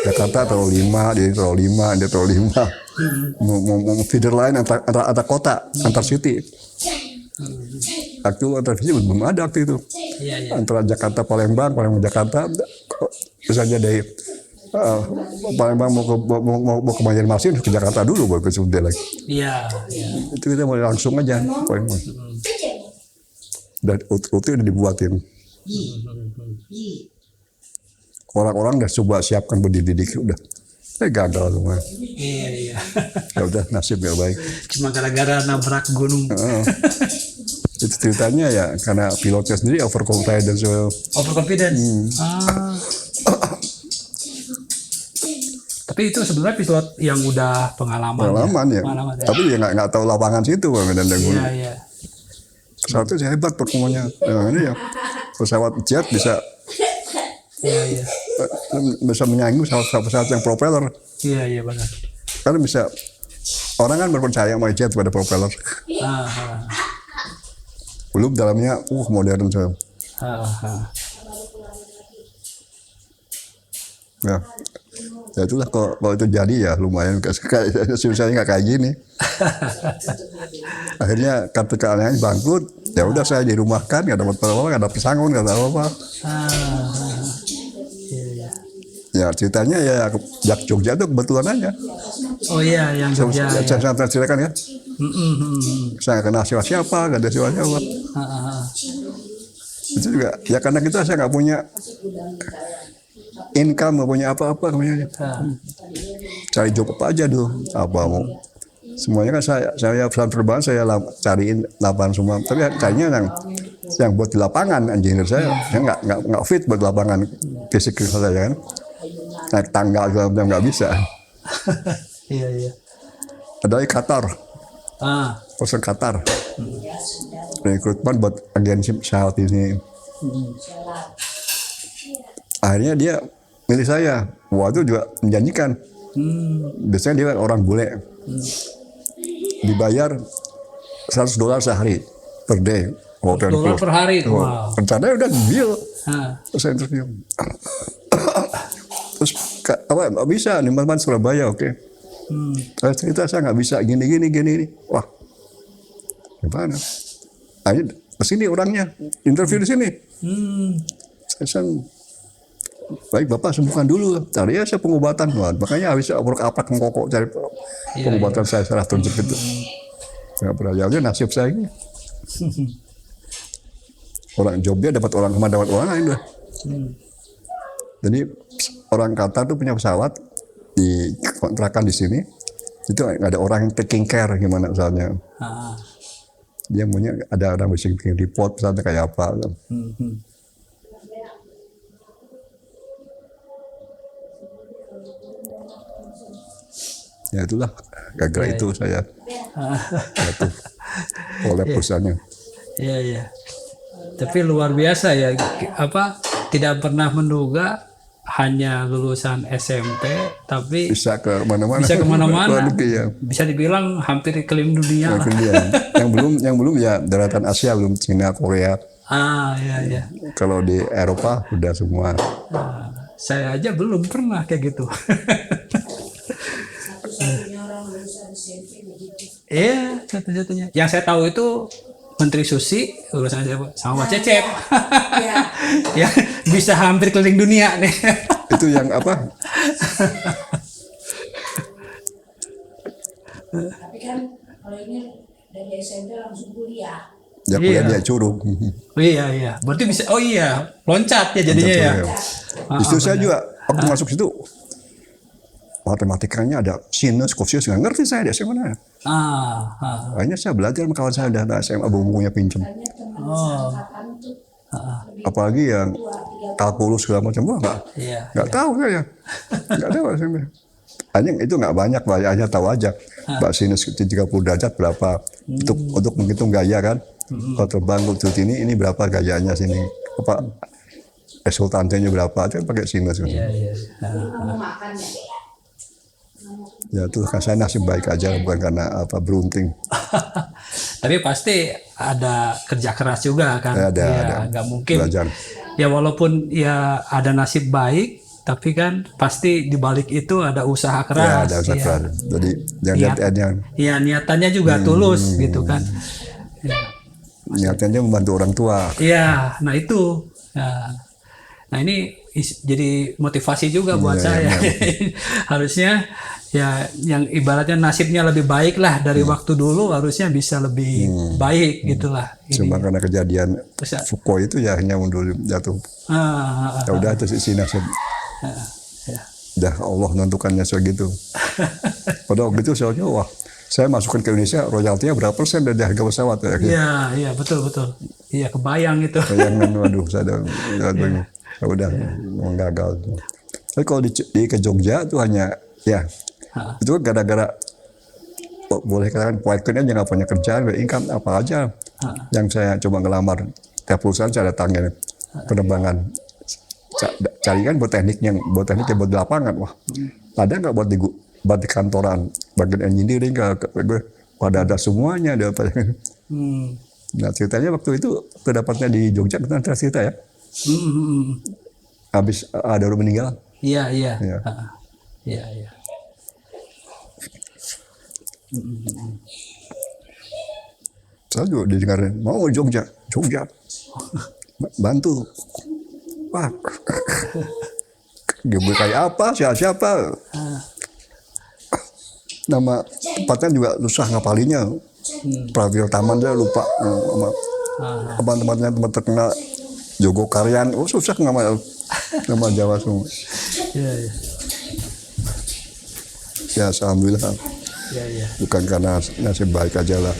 Jakarta terlalu 5, dia terlalu 5, dia terlalu 5. Mau feeder line antar kota, antar city. Waktu antar city belum ada waktu itu. Iya. Antara Jakarta Palembang Jakarta, misalnya dari Palembang mau ke Banjarmasin ke Jakarta dulu baru ke Sunda lagi. Iya. Itu kita mau langsung aja Palembang. Dan rute udah dibuatin. Orang-orang udah coba siapkan pendidik udah, gagal semua. Iya. Ya udah nasib gak baik. Cuma gara-gara nabrak gunung. Itu ceritanya ya karena pilotnya sendiri overconfidence. Overconfidence. Tapi itu sebenarnya pilot yang udah pengalaman ya. Tapi dia nggak tahu lapangan situ bang dan gunung. Iya. Pesawat itu hebat performanya. Ini ya pesawat jet bisa. Iya. Bisa menyaingi pesawat yang propeller. Iya benar. Karena bisa orang kan berpercaya sama jet pada propeller. Belum dalamnya modern saya. Ya itulah kalau itu jadi ya lumayan saya nggak kayak gini. Akhirnya ketika anaknya bangkrut, ya udah saya dirumahkan, nggak dapat apa-apa, nggak dapat pesangon, nggak dapat apa-apa. Ya ceritanya ya Jogja itu kebetulan aja. Oh iya, yang Jogja. Saya ceritakan kan. Saya nggak kenal siapa-siapa, nggak ada siapa-siapa. Itu juga ya karena kita saya nggak punya income, nggak punya apa-apa kemudian. Cari job apa aja dulu, apa mau. Semuanya kan saya pesan perubahan saya cariin lapangan semua. Tapi kayaknya yang buat di lapangan engineer saya nggak fit buat lapangan fisik saya kan. Naik tangga segala macam nggak bisa. Iya. Ada Qatar. Pesan Qatar. Rekrutmen buat agensi pesawat ini. Akhirnya dia milih saya. Wah itu juga menjanjikan. Biasanya dia orang bule. Dibayar $100 sehari per day. $100 per hari. Wow. Rencananya udah deal. Terus saya interview. Terus nggak bisa nih teman Surabaya, oke. Saya cerita saya nggak bisa gini. Wah, gimana? Ayo kesini orangnya, interview di sini. Saya baik bapak sembuhkan dulu. Cari ya saya pengobatan, makanya habis aprak mengkokok cari pengobatan saya salah tunjuk itu. Nggak pernah jawabnya nasib saya ini. Orang jobnya dapat orang kemana dapat orang lain udah. Jadi orang Qatar tuh punya pesawat di kontrakan di sini, itu nggak ada orang yang taking care gimana misalnya. Dia punya ada orang bisa bikin report misalnya kayak apa. Ya itulah gagal itu saya jatuh oleh perusahaannya. Iya. Tapi luar biasa ya, tidak pernah menduga hanya lulusan SMP tapi bisa ke mana-mana. Ya. Bisa dibilang hampir keliling dunia. Yang belum ya daratan Asia, belum Cina, Korea. Iya. Kalau di Eropa udah semua. Saya aja belum pernah kayak gitu. Iya, satu-satunya. Yang saya tahu itu Menteri Susi, urusan sama Pak Cecep. Ya, bisa hampir keliling dunia nih. Itu yang apa? Tapi kan kalau ini dari SMP langsung kuliah. Ya kuliah dia Curug. Iya. Berarti bisa, loncat ya jadinya ya. Justru saya juga waktu masuk situ, matematikanya ada sinus, kosinus, nggak ngerti saya dari mana. Akhirnya saya belajar sama kawan saya udah SMA bukunya pinjam. Apalagi yang kalkulus segala macam, nggak tahu saya, nggak tahu saya. Hanya itu nggak banyak, hanya tahu aja. Mbak sinus 30 derajat berapa untuk menghitung gaya kan. Kalau terbang untuk ini berapa gayanya sini, apa resultantenya berapa, itu pakai sinus. Ya itu saya nasib baik aja, bukan karena beruntung. Tapi pasti ada kerja keras juga kan. Ada. Nggak mungkin. Belajar. Ya walaupun ya ada nasib baik, tapi kan pasti di balik itu ada usaha Ya, keras. ada usaha ya. keras. Jadi yang Niat. yang Ya, niatannya juga tulus gitu kan. Ya. niatannya membantu orang tua. Iya, nah itu. Nah ini jadi motivasi juga buat Iya, saya. iya, Harusnya ya yang ibaratnya nasibnya lebih baik lah dari waktu dulu, harusnya bisa lebih baik gitulah. Cuma karena kejadian Bisa. Fukui itu ya hanya mundur jatuh. Ya udah itu sih nasib. Ya. Dah Allah menentukannya segitu. Pada waktu itu soalnya wah saya masukkan ke Indonesia royaltinya berapa persen dari harga pesawat ya. Iya, betul. Iya, kebayang itu. Bayangan waduh saya udah memang gagal. Tapi kalau di ke Jogja itu hanya ya itu kan gara-gara boleh katakan poinnya aja nggak punya kerjaan, income apa aja yang saya coba ngelamar tiap perusahaan saya datangin penerbangan cari kan buat teknik yang buat di lapangan wah ada nggak buat di kantoran bagian engineering ada semuanya ada apa. Nah ceritanya waktu itu pendapatnya di Jogja kita cerita ya habis ada orang meninggal. Iya. Iya. Iya. Saya juga didengarin mau Jogja bantu wah gue kayak apa siapa nama tempatnya juga susah ngapalinnya Prawiro Taman dia lupa sama teman-temannya tempat terkenal Jogo Karyan susah nama Jawa semua. Iya. Ya alhamdulillah Iya. bukan karena nasib baik aja lah.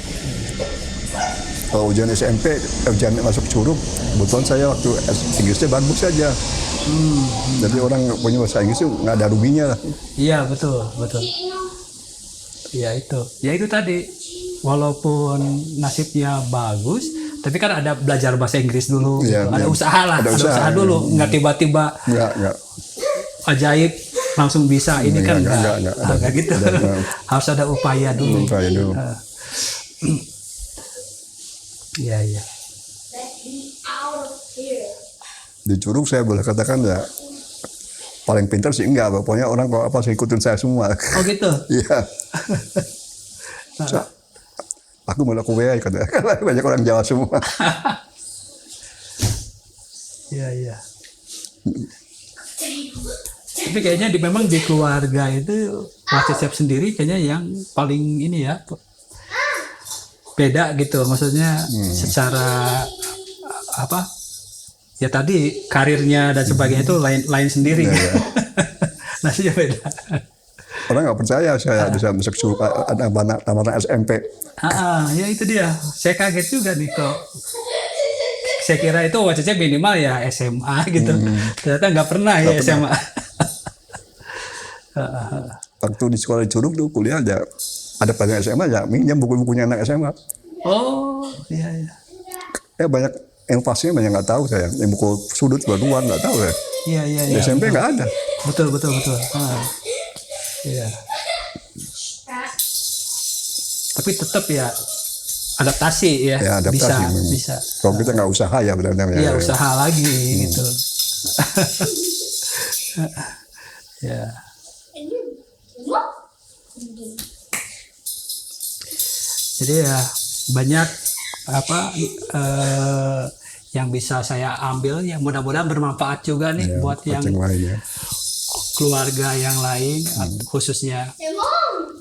Kalau ujian SMP, ujian masuk Curug, kebetulan saya waktu Inggrisnya bagus saja. Jadi orang punya bahasa Inggris itu nggak ada ruginya lah. Iya, betul. Iya itu. Ya itu tadi. Walaupun nasibnya bagus, tapi kan ada belajar bahasa Inggris dulu. Iya, Ada iya. usaha lah. Ada Ada usaha. usaha dulu. Nggak tiba-tiba Nggak. ajaib langsung bisa. Ini kan Nggak. nggak gitu. Harus ada upaya dulu. Upaya dulu. Iya. Di Curug saya boleh katakan ya paling pintar sih enggak, pokoknya orang kalau apa saya ikutin saya semua. Oh gitu. Iya. Aku malah kuliah kata banyak orang Jawa semua. Iya. Tapi kayaknya memang di keluarga itu Pak Cecep sendiri kayaknya yang paling ini ya beda gitu, maksudnya secara apa ya tadi karirnya dan sebagainya itu lain sendiri. Iya. Nasibnya beda. Orang nggak percaya saya bisa masuk Curug ada taman SMP. Ya itu dia. Saya kaget juga nih kok. Saya kira itu Cecep minimal ya SMA gitu. Ternyata nggak pernah ya SMA. Waktu di sekolah di Curug tuh kuliah ada pelajaran SMA ya minjem buku-bukunya anak SMA. Oh iya. Banyak inovasinya banyak nggak tahu saya. Yang buku sudut baruan nggak tahu ya. Iya. Di SMP nggak ada. Betul. Iya. Tapi tetap ya adaptasi ya. Ya, adaptasi. Bisa. Kalau kita nggak usaha ya benar-benar. Iya, usaha lagi gitu. Ya. Jadi ya banyak yang bisa saya ambil ya mudah-mudahan bermanfaat juga nih buat yang lain ya. Keluarga yang lain khususnya.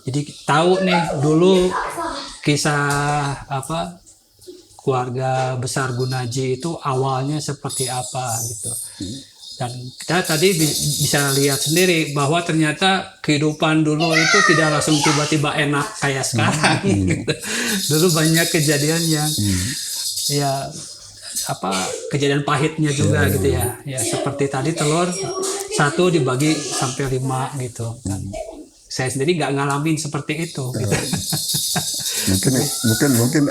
Jadi tahu nih dulu kisah keluarga besar Gunaji itu awalnya seperti apa gitu. Dan kita tadi bisa lihat sendiri bahwa ternyata kehidupan dulu itu tidak langsung tiba-tiba enak kayak sekarang. Gitu. Dulu banyak kejadian yang kejadian pahitnya juga gitu ya. Ya seperti tadi telur 1 dibagi sampai 5 gitu. Dan saya sendiri nggak ngalamin seperti itu. Gitu. Mungkin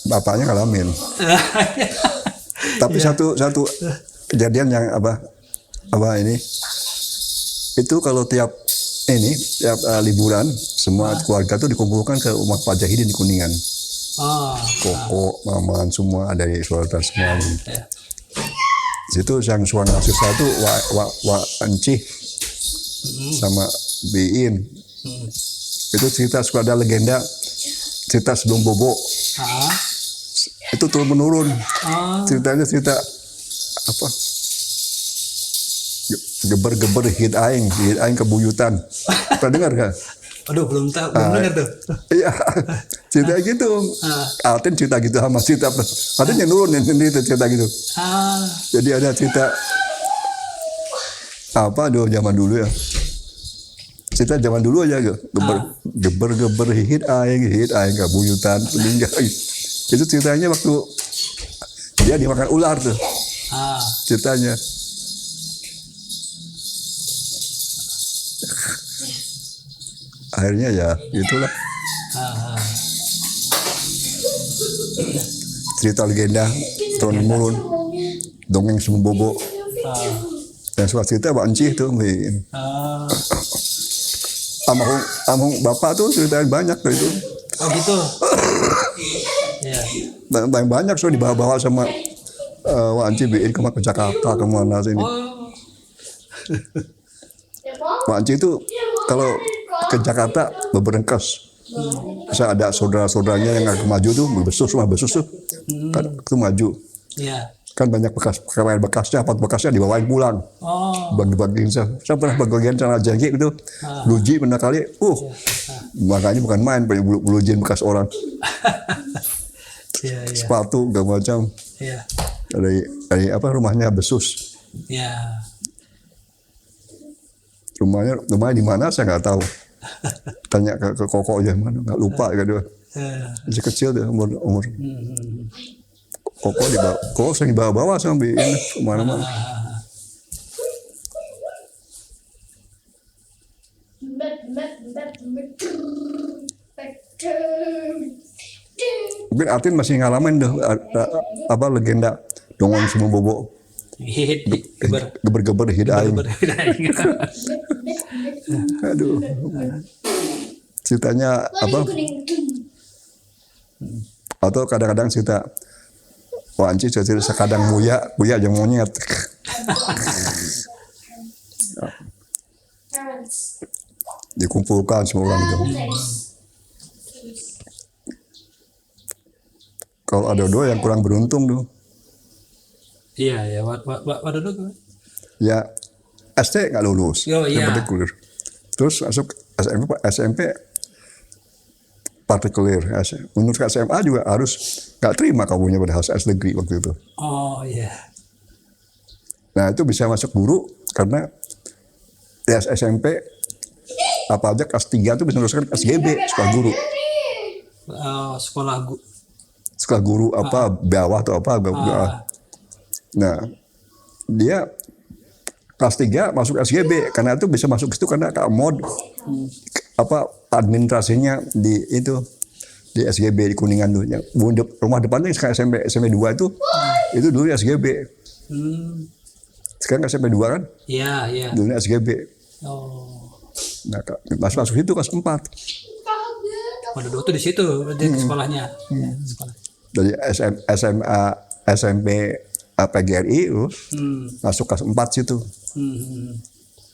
bapaknya ngalamin. Tapi satu kejadian yang ini itu kalau tiap liburan semua keluarga tuh dikumpulkan ke rumah Pak Jahidin di Kuningan. Koko, maman semua ada di saudara semua. Situ yang suara siswa itu Wa Encih sama Biin. Itu cerita suka ada legenda cerita sebelum Bobo. Itu turun menurun. Ceritanya cerita apa? Geber-geber hit aing kebuyutan. Pernah dengar kan? Aduh, belum dengar tuh. Iya, cerita gitu. Alten cerita gitu sama cerita. Alten yang nurun sendiri cerita gitu. Jadi ada cerita apa zaman dulu ya. Cerita zaman dulu aja gitu. Geber hit aing kebuyutan meninggal. Itu ceritanya waktu dia dimakan ular tuh. Ceritanya. Akhirnya ya itulah. Cerita legenda turun temurun, dongeng semua Bobo. Yang suka cerita Pak Encih tuh. Among bapak tuh ceritain banyak tuh itu. Oh gitu. Banyak so dibawa-bawa sama Pak Encih Biin ke Jakarta kemana sini. Pak Encih itu kalau ke Jakarta berberengkas. Bisa ada saudara-saudaranya yang agak maju tuh, rumah besus tuh, kan itu maju. Kan banyak bekasnya, pot bekasnya dibawain pulang. Bagi-bagiin saya pernah bagian celana jengki gitu, luji pernah kali, makanya bukan main, lujiin bekas orang. Sepatu, gak macam. Dari apa rumahnya besus. Rumahnya di mana saya nggak tahu. Tanya ke Koko aja mana, nggak lupa gitu. Masih kecil deh umur. Koko sering dibawa-bawa sama Biin kemana-mana. Mungkin Atin masih ngalamin deh apa legenda dongeng semua Bobo. Geber-geber hit aing. Aduh. Ceritanya apa? Atau kadang-kadang cerita Wah Encih cerita sekadang buya yang monyet. Dikumpulkan semua orang itu. Kalau ada dua yang kurang beruntung tuh. Iya, waduh tuh. Ya, SD nggak lulus. Yang partikuler. Terus masuk SMP partikuler. Menurut SMA juga harus nggak terima kamunya pada S negeri waktu itu. Oh iya. Nah itu bisa masuk guru karena ya SMP apa aja kelas 3 itu bisa meneruskan SGB, sekolah guru. Sekolah guru apa bawah atau apa. Nah, dia kelas 3 masuk SGB karena itu bisa masuk situ karena mod apa administrasinya di SGB di Kuningan tuh. Rumah depannya sekarang SMP 2 itu dulu SGB. Sekarang SMP 2 kan? Iya. Dulu SGB. Nah, masuk situ kelas 4. Waduh tuh di situ di sekolahnya. Dari SMA SMP PGRI masuk kelas 4 situ.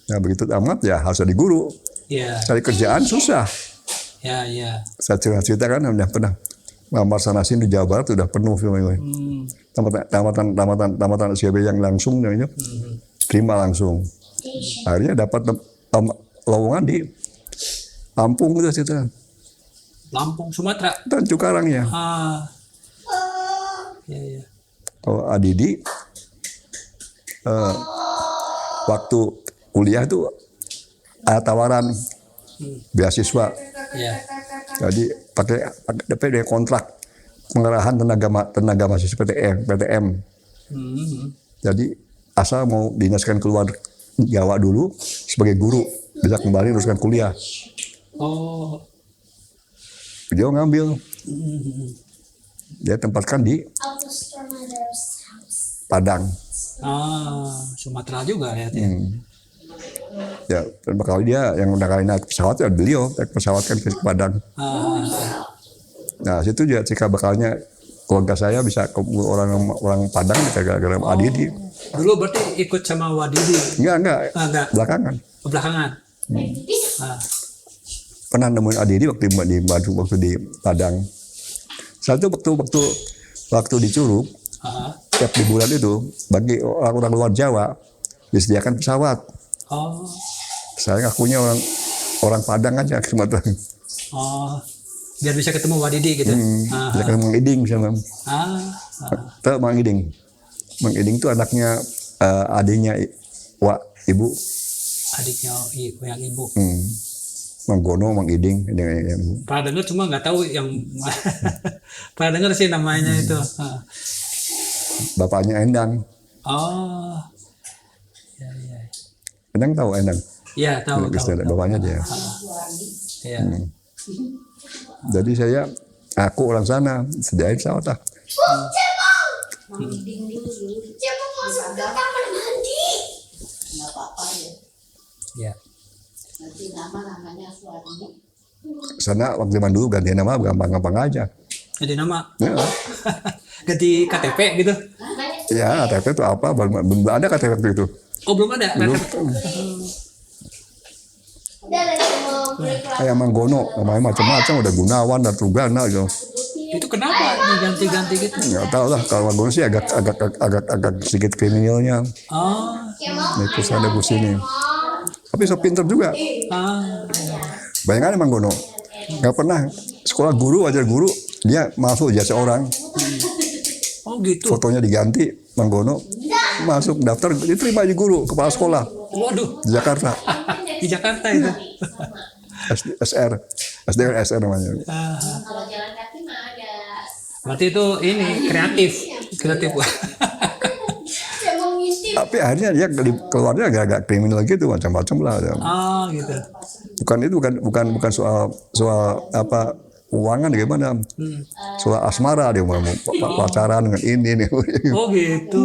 Nah begitu tamat ya harus jadi guru. Cari kerjaan susah. Saya cerita kan udah pernah lamar sana sini di Jawa Barat udah penuh. Tamatan SGB yang langsung terima langsung. Akhirnya dapat lowongan di Lampung gitu cerita. Lampung, Sumatera. Tanjung Karang ya. Iya. Kalau Adidi waktu kuliah itu ada tawaran beasiswa. Jadi pakai kontrak pengerahan tenaga mahasiswa PTM. Jadi asal mau dinaskan keluar Jawa dulu sebagai guru bisa kembali teruskan kuliah. Dia ngambil. Dia tempatkan di Padang. Sumatera juga ya. Ya, pertama kali dia yang udah kali naik pesawat ya beliau naik pesawat kan ke Padang. Nah situ dia cikal bakalnya keluarga saya bisa orang Padang gara-gara Adidi. Dulu berarti ikut sama Wadidi? Enggak, Enggak. belakangan. Belakangan. Ah. Pernah nemuin Adidi waktu di Padang. Satu waktu di Curug, tiap liburan itu bagi orang luar Jawa disediakan pesawat. Oh. Saya ngakunya orang Padang aja kebetulan. Oh. Biar bisa ketemu Wadidi gitu. Bisa ketemu Mang Iding sama. Tahu Mang Iding? Mang Iding itu anaknya adiknya ibu. Adiknya yang ibu. Mang Gono, Mang Iding. Pernah dengar cuma nggak tahu yang pernah dengar sih namanya itu. Bapaknya Endang. Oh. Ya. Endang tahu Endang? Iya, tahu. Bapaknya dia. Iya. Jadi aku orang sana sediain pesawat lah. Cemong masuk ke kamar mandi. Nggak apa-apa ya. Ya. Nanti namanya Suwardi. Sana waktu zaman dulu ganti nama gampang-gampang aja. Jadi nama. Ya. Ganti KTP gitu. Ya, KTP itu apa? Belum ada KTP waktu itu. Oh, belum ada Belum. KTP. Kayak Mang Gono, namanya macam-macam, udah Gunawan dan Trugana gitu. Itu kenapa diganti-ganti gitu? Nggak tahu lah, kalau Mang Gono sih agak sedikit kriminalnya. Oh. Itu sana ke sini. Tapi so pinter juga. Bayangkan Mang Gono, nggak pernah sekolah guru, ajar guru, dia masuk jasa orang. Oh gitu. Fotonya diganti, Mang Gono masuk daftar, diterima di guru, kepala sekolah. Waduh. Di Jakarta. Di Jakarta itu. SR kan SR namanya. Kalau jalan kaki mah ada. Berarti itu ini kreatif. Cemong ngintip. Tapi akhirnya dia keluarnya agak kriminal gitu, macam-macam lah. Oh gitu. Bukan soal apa uangan gimana, soal asmara dia mau pacaran dengan ini nih. Oh gitu.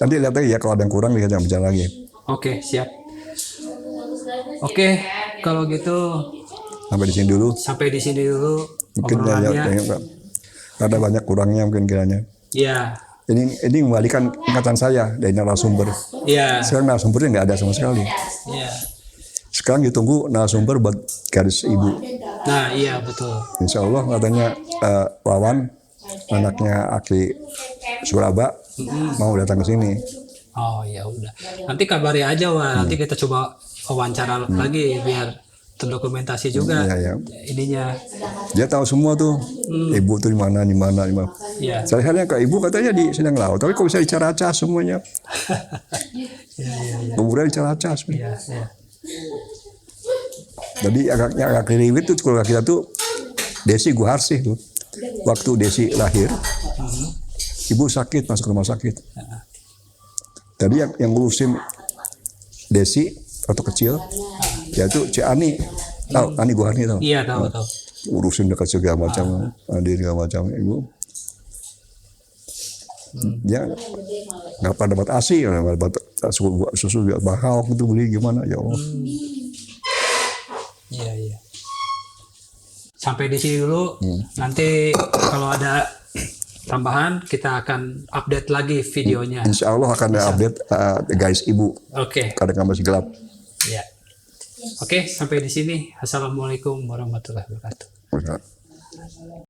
Nanti lihat lagi ya kalau ada yang kurang kita jangan bicara lagi. Oke, siap. Oke, kalau gitu Sampai di sini dulu. sampai di sini dulu Mungkin obrolannya. ada banyak kurangnya mungkin kiranya. Ya, Ini mengembalikan ingatan saya dari narasumber. ya, Sekarang narasumbernya nggak ada sama sekali. ya. Sekarang ditunggu narasumber buat garis ibu. Nah, iya betul. Insya Allah katanya Wawan, anaknya Aki Suraba, mau datang ke sini. Oh ya udah. Nanti kabari aja Wah. Nanti kita coba wawancara lagi biar terdokumentasi juga Iya. ininya. Dia tahu semua tuh, ibu tuh di mana. Ya. Saya hanya ke ibu katanya di Sindang Laut, tapi kok bisa di Caracas semuanya? Ya. Kuburan di Caracas. Ya. Jadi agak ribet tuh keluarga kita tuh. Desi Guharsih tuh, waktu Desi lahir, ibu sakit masuk rumah sakit. Jadi yang ngurusin Desi waktu kecil, yaitu Cik Ani, tahu Ani Guharni tahu? Iya tahu. Urusin dekat segala macam, adik segala macam ibu. Dia nggak pernah dapat ASI, nggak dapat susu bakal itu beli gimana ya Allah. Iya. Sampai di sini dulu. Nanti kalau ada tambahan kita akan update lagi videonya. Insya Allah akan ada update guys ibu. Oke. Kadang masih gelap. Ya. Oke, sampai di sini. Assalamualaikum warahmatullahi wabarakatuh.